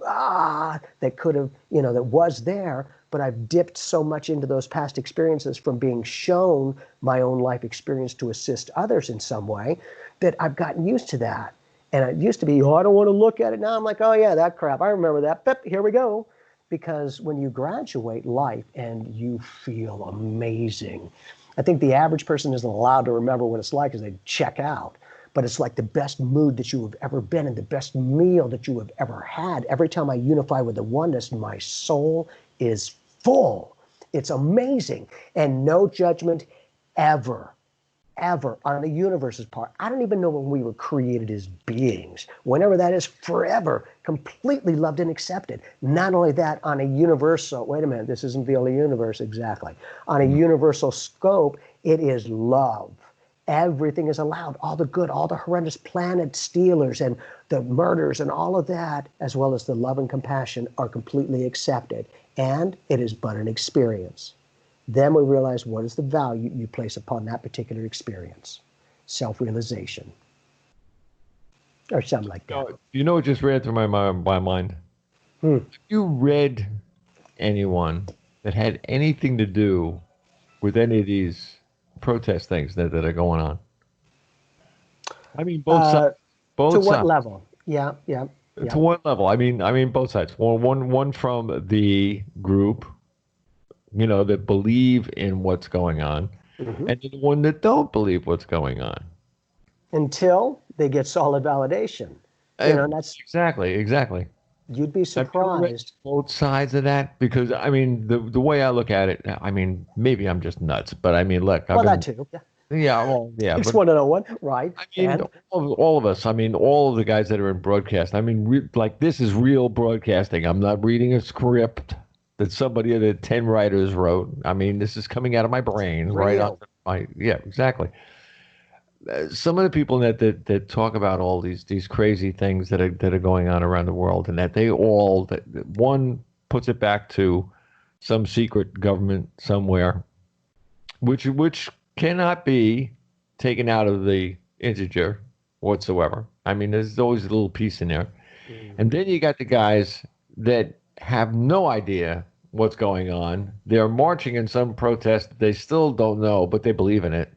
that could have, that was there, but I've dipped so much into those past experiences from being shown my own life experience to assist others in some way that I've gotten used to that. And it used to be, I don't want to look at it. Now I'm like, oh yeah, that crap. I remember that. But here we go. Because when you graduate life and you feel amazing, I think the average person isn't allowed to remember what it's like as they check out. But it's like the best mood that you have ever been in, the best meal that you have ever had. Every time I unify with the oneness, my soul is full. It's amazing. And no judgment ever on the universe's part. I don't even know when we were created as beings. Whenever that is, forever, completely loved and accepted. Not only that, on a universal, wait a minute, this isn't the only universe exactly. On a universal scope, it is love. Everything is allowed, all the good, all the horrendous planet stealers and the murders and all of that, as well as the love and compassion, are completely accepted. And it is but an experience. Then we realize what is the value you place upon that particular experience. Self-realization. Or something like that. You know what just ran through my mind? Have you read anyone that had anything to do with any of these protest things that are going on? I mean, both sides. Both to what sides. level? Yeah. To what level? I mean, both sides. One from the group, that believe in what's going on, and the one that don't believe what's going on. Until they get solid validation. That's exactly. You'd be surprised. Both sides of that, because I mean, the way I look at it, I mean, maybe I'm just nuts, but I mean, look, that too. Yeah, well, yeah. It's 101, right? I mean, all of us. I mean, all of the guys that are in broadcast. I mean, this is real broadcasting. I'm not reading a script that somebody, that 10 writers wrote. I mean, this is coming out of my brain, right? Yeah, exactly. Some of the people that talk about all these crazy things that are going on around the world, and that one puts it back to some secret government somewhere, which cannot be taken out of the integer whatsoever. I mean, there's always a little piece in there. And then you got the guys that have no idea what's going on. They're marching in some protest. They still don't know, but they believe in it.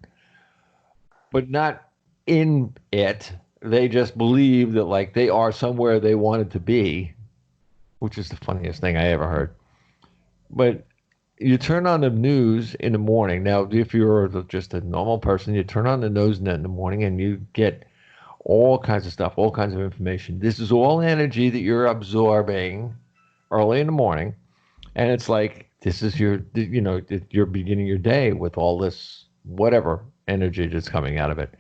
But not in it. They just believe that like they are somewhere they wanted to be, which is the funniest thing I ever heard. But you turn on the news in the morning. Now, if you're just a normal person, you turn on the news in the morning and you get all kinds of stuff, all kinds of information. This is all energy that you're absorbing early in the morning. And it's like, this is you're beginning your day with all this, whatever energy that's coming out of it.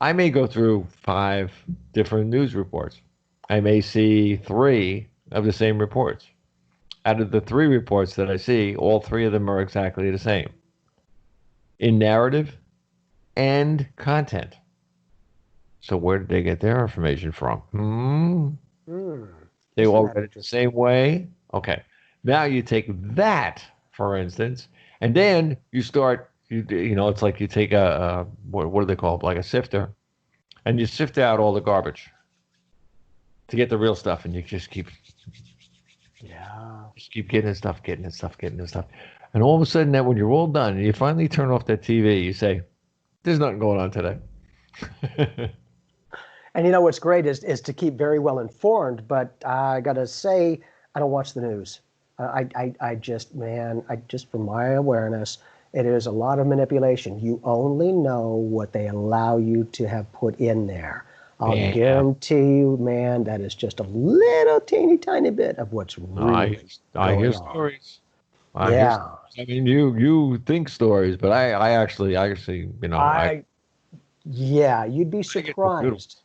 I may go through 5 different news reports. I may see 3 of the same reports. Out of the 3 reports that I see, all 3 of them are exactly the same in narrative and content. So where did they get their information from? They all read it the same way? Okay. Now you take that, for instance, and then you start, it's like you take what do they call it? Like a sifter, and you sift out all the garbage to get the real stuff, and you just keep getting stuff. And all of a sudden, that when you're all done and you finally turn off that TV, you say, there's nothing going on today. And what's great is to keep very well informed, but I got to say, I don't watch the news. I just, from my awareness, it is a lot of manipulation. You only know what they allow you to have put in there. I'll guarantee you, man, that is just a little teeny tiny bit of what's really I hear going stories. on. I mean, you think stories, but I actually, you'd be surprised.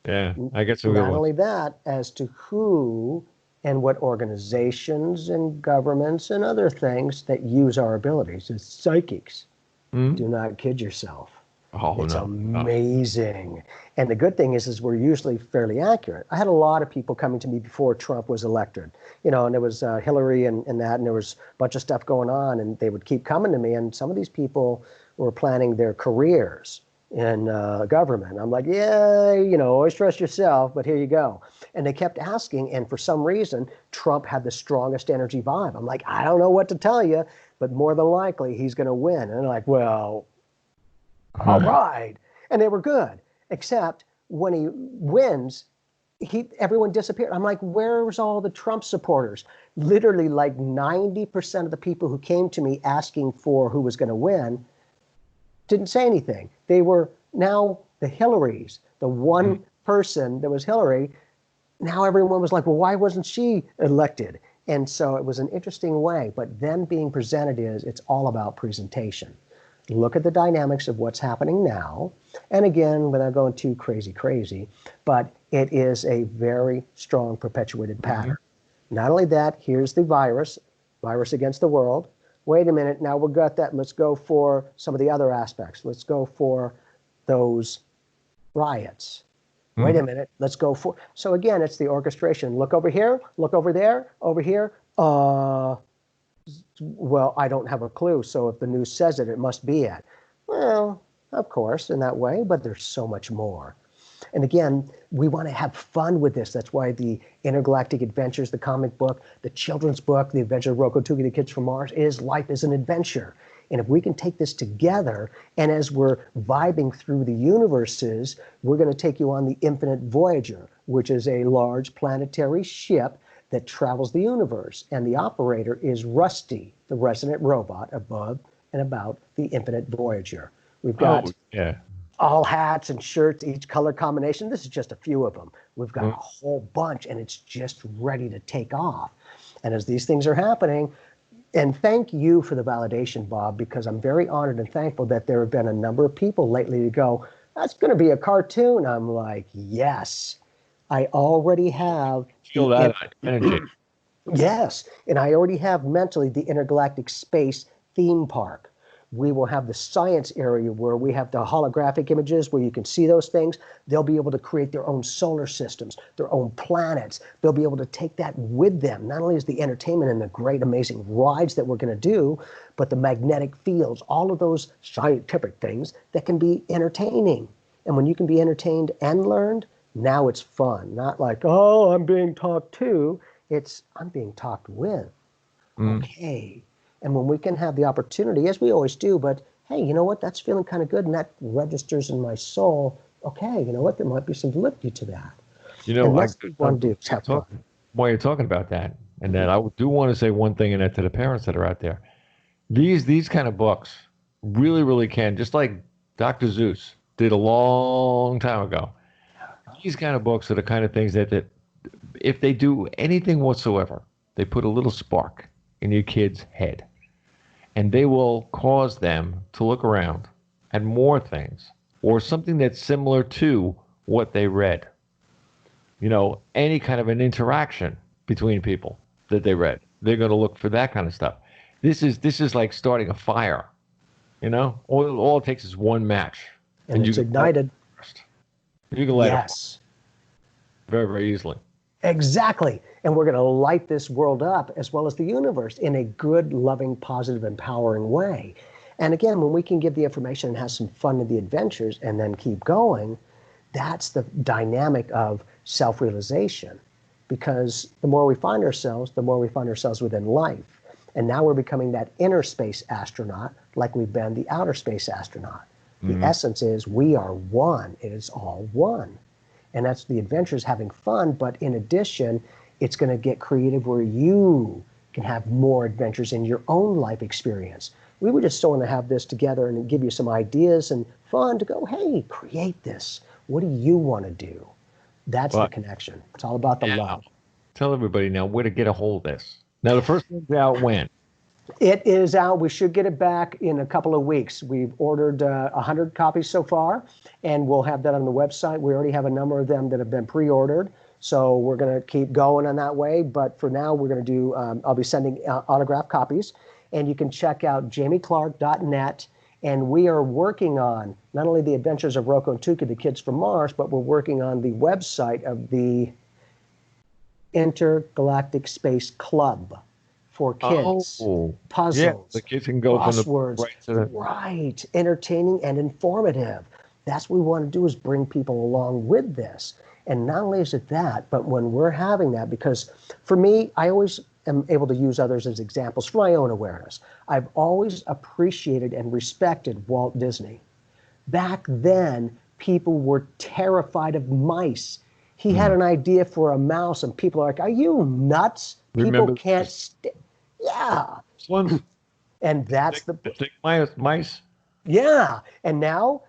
I get some good ones. Not only that, as to who and what organizations and governments and other things that use our abilities as psychics. Do not kid yourself. Oh, It's no. amazing. And the good thing is we're usually fairly accurate. I had a lot of people coming to me before Trump was elected, and there was Hillary and that, and there was a bunch of stuff going on, and they would keep coming to me. And some of these people were planning their careers in government. I'm like, yeah, always trust yourself, but here you go. And they kept asking, and for some reason, Trump had the strongest energy vibe. I'm like, I don't know what to tell you, but more than likely he's going to win. And they're like, well, all right. And they were good, except when he wins, everyone disappeared. I'm like, where's all the Trump supporters? Literally, like 90% of the people who came to me asking for who was going to win didn't say anything. They were now the Hillarys, the one person that was Hillary. Now everyone was like, well, why wasn't she elected? And so it was an interesting way. But then being presented it's all about presentation. Look at the dynamics of what's happening now. And again, without going too crazy, but it is a very strong perpetuated pattern. Not only that, here's the virus against the world. Wait a minute, now we've got that. Let's go for some of the other aspects. Let's go for those riots. Wait a minute, let's go for... So again, it's the orchestration. Look over here, look over there, over here. Well, I don't have a clue, so if the news says it must be it. Well, of course, in that way, but there's so much more. And again, we want to have fun with this. That's why the Intergalactic Adventures, the comic book, the children's book, The Adventures of Roko Tookees, The Kids from Mars, is life is an adventure. And if we can take this together, and as we're vibing through the universes, we're going to take you on the Infinite Voyager, which is a large planetary ship that travels the universe. And the operator is Rusty, the resident robot above and about the Infinite Voyager. We've got all hats and shirts, each color combination. This is just a few of them. We've got a whole bunch, and it's just ready to take off. And as these things are happening, and thank you for the validation, Bob, because I'm very honored and thankful that there have been a number of people lately to go, that's going to be a cartoon. I'm like, yes, I already have. Feel that energy. Yes, and I already have mentally the intergalactic space theme park. We will have the science area where we have the holographic images where you can see those things. They'll be able to create their own solar systems, their own planets. They'll be able to take that with them. Not only is the entertainment and the great, amazing rides that we're going to do, but the magnetic fields, all of those scientific things that can be entertaining. And when you can be entertained and learned, now it's fun. Not like, oh, I'm being talked to. It's, I'm being talked with. Okay. And when we can have the opportunity, as we always do, but hey, you know what? That's feeling kind of good, and that registers in my soul. Okay, you know what? There might be some validity to that. You know, while you're talking about that, and then I do want to say one thing in that to the parents that are out there. These kind of books really, really can, just like Dr. Zeus did a long time ago. These kind of books are the kind of things that if they do anything whatsoever, they put a little spark in your kid's head. And they will cause them to look around at more things or something that's similar to what they read. You know, any kind of an interaction between people that they read. They're going to look for that kind of stuff. This is like starting a fire. You know, all it takes is one match. And it's ignited. You can light it very, very easily. Exactly. And we're going to light this world up as well as the universe in a good, loving, positive, empowering way. And again, when we can give the information and have some fun in the adventures and then keep going, that's the dynamic of self-realization. Because the more we find ourselves, the more we find ourselves within life. And now we're becoming that inner space astronaut like we've been the outer space astronaut. The essence is we are one. It is all one. And that's the adventures, having fun. But in addition, it's going to get creative where you can have more adventures in your own life experience. We were just want to have this together and give you some ideas and fun to go, hey, create this. What do you want to do? That's the connection. It's all about the love. Tell everybody now where to get a hold of this. Now, the first one's out when? It is out. We should get it back in a couple of weeks. We've ordered 100 copies so far, and we'll have that on the website. We already have a number of them that have been pre-ordered, so we're going to keep going on that way. But for now, we're going to do, I'll be sending autographed copies, and you can check out jamieclark.net, and we are working on not only the Adventures of Roko and Tookee, the Kids from Mars, but we're working on the website of the Intergalactic Space Club for kids. Oh, Puzzles. yeah, the kids can go from the crosswords. right to the Right. Entertaining and informative. That's what we want to do, is bring people along with this. And not only is it that, but when we're having that, because for me, I always am able to use others as examples for my own awareness. I've always appreciated and respected Walt Disney. Back then, people were terrified of mice. He had an idea for a mouse, and people are like, "Are you nuts? Remember People can't yeah." ones? And that's The stick mice? yeah. And now,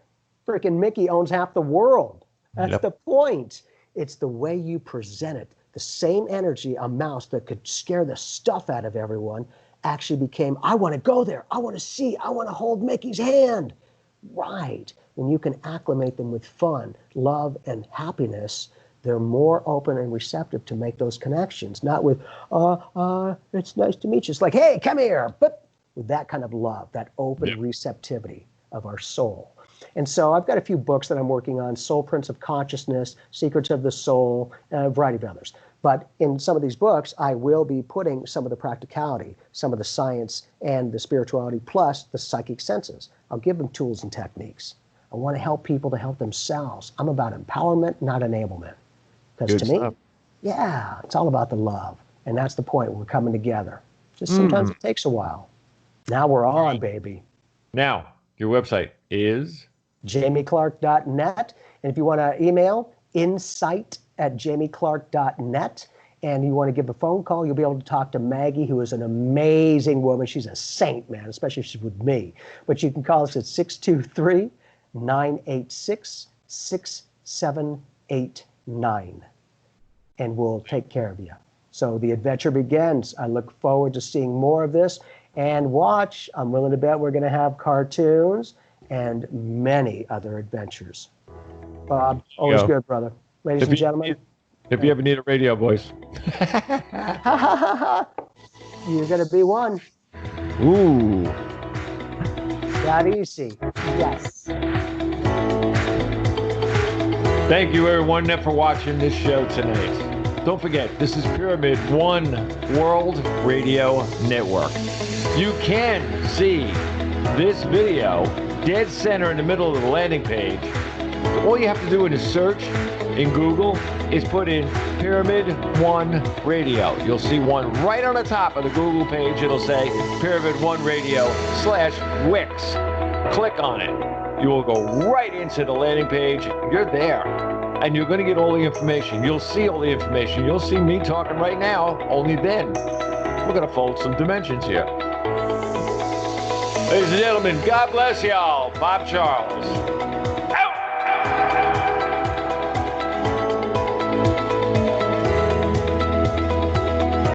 freaking Mickey owns half the world. That's Yep. the point. It's the way you present it. The same energy a mouse that could scare the stuff out of everyone actually became, I want to go there. I want to see. I want to hold Mickey's hand. Right. When you can acclimate them with fun, love, and happiness, they're more open and receptive to make those connections. Not with, it's nice to meet you. It's like, hey, come here. But with that kind of love, that open receptivity of our soul. And so I've got a few books that I'm working on: Soul Prints of Consciousness, Secrets of the Soul, and a variety of others. But in some of these books, I will be putting some of the practicality, some of the science and the spirituality, plus the psychic senses. I'll give them tools and techniques. I want to help people to help themselves. I'm about empowerment, not enablement. Because to me, yeah, it's all about the love. And that's the point. We're coming together. Just sometimes it takes a while. Now we're on, baby. Now, your website is? jamieclark.net. And if you want to email, insight@jamieclark.net. And you want to give a phone call, you'll be able to talk to Maggie, who is an amazing woman. She's a saint, man, especially if she's with me. But you can call us at 623-986-6789. And we'll take care of you. So the adventure begins. I look forward to seeing more of this. And watch, I'm willing to bet we're going to have cartoons and many other adventures. Bob, always good, brother. Ladies and gentlemen. If you ever need a radio voice. You're going to be one. Ooh. That easy. Yes. Thank you, everyone, for watching this show tonight. Don't forget, this is Pyramid One World Radio Network. You can see this video dead center in the middle of the landing page. All you have to do in a search in Google is put in Pyramid One Radio. You'll see one right on the top of the Google page. It'll say Pyramid One Radio /Wix. Click on it. You will go right into the landing page. You're there. And you're going to get all the information. You'll see all the information. You'll see me talking right now, only then. We're going to fold some dimensions here. Ladies and gentlemen, God bless y'all. Bob Charles.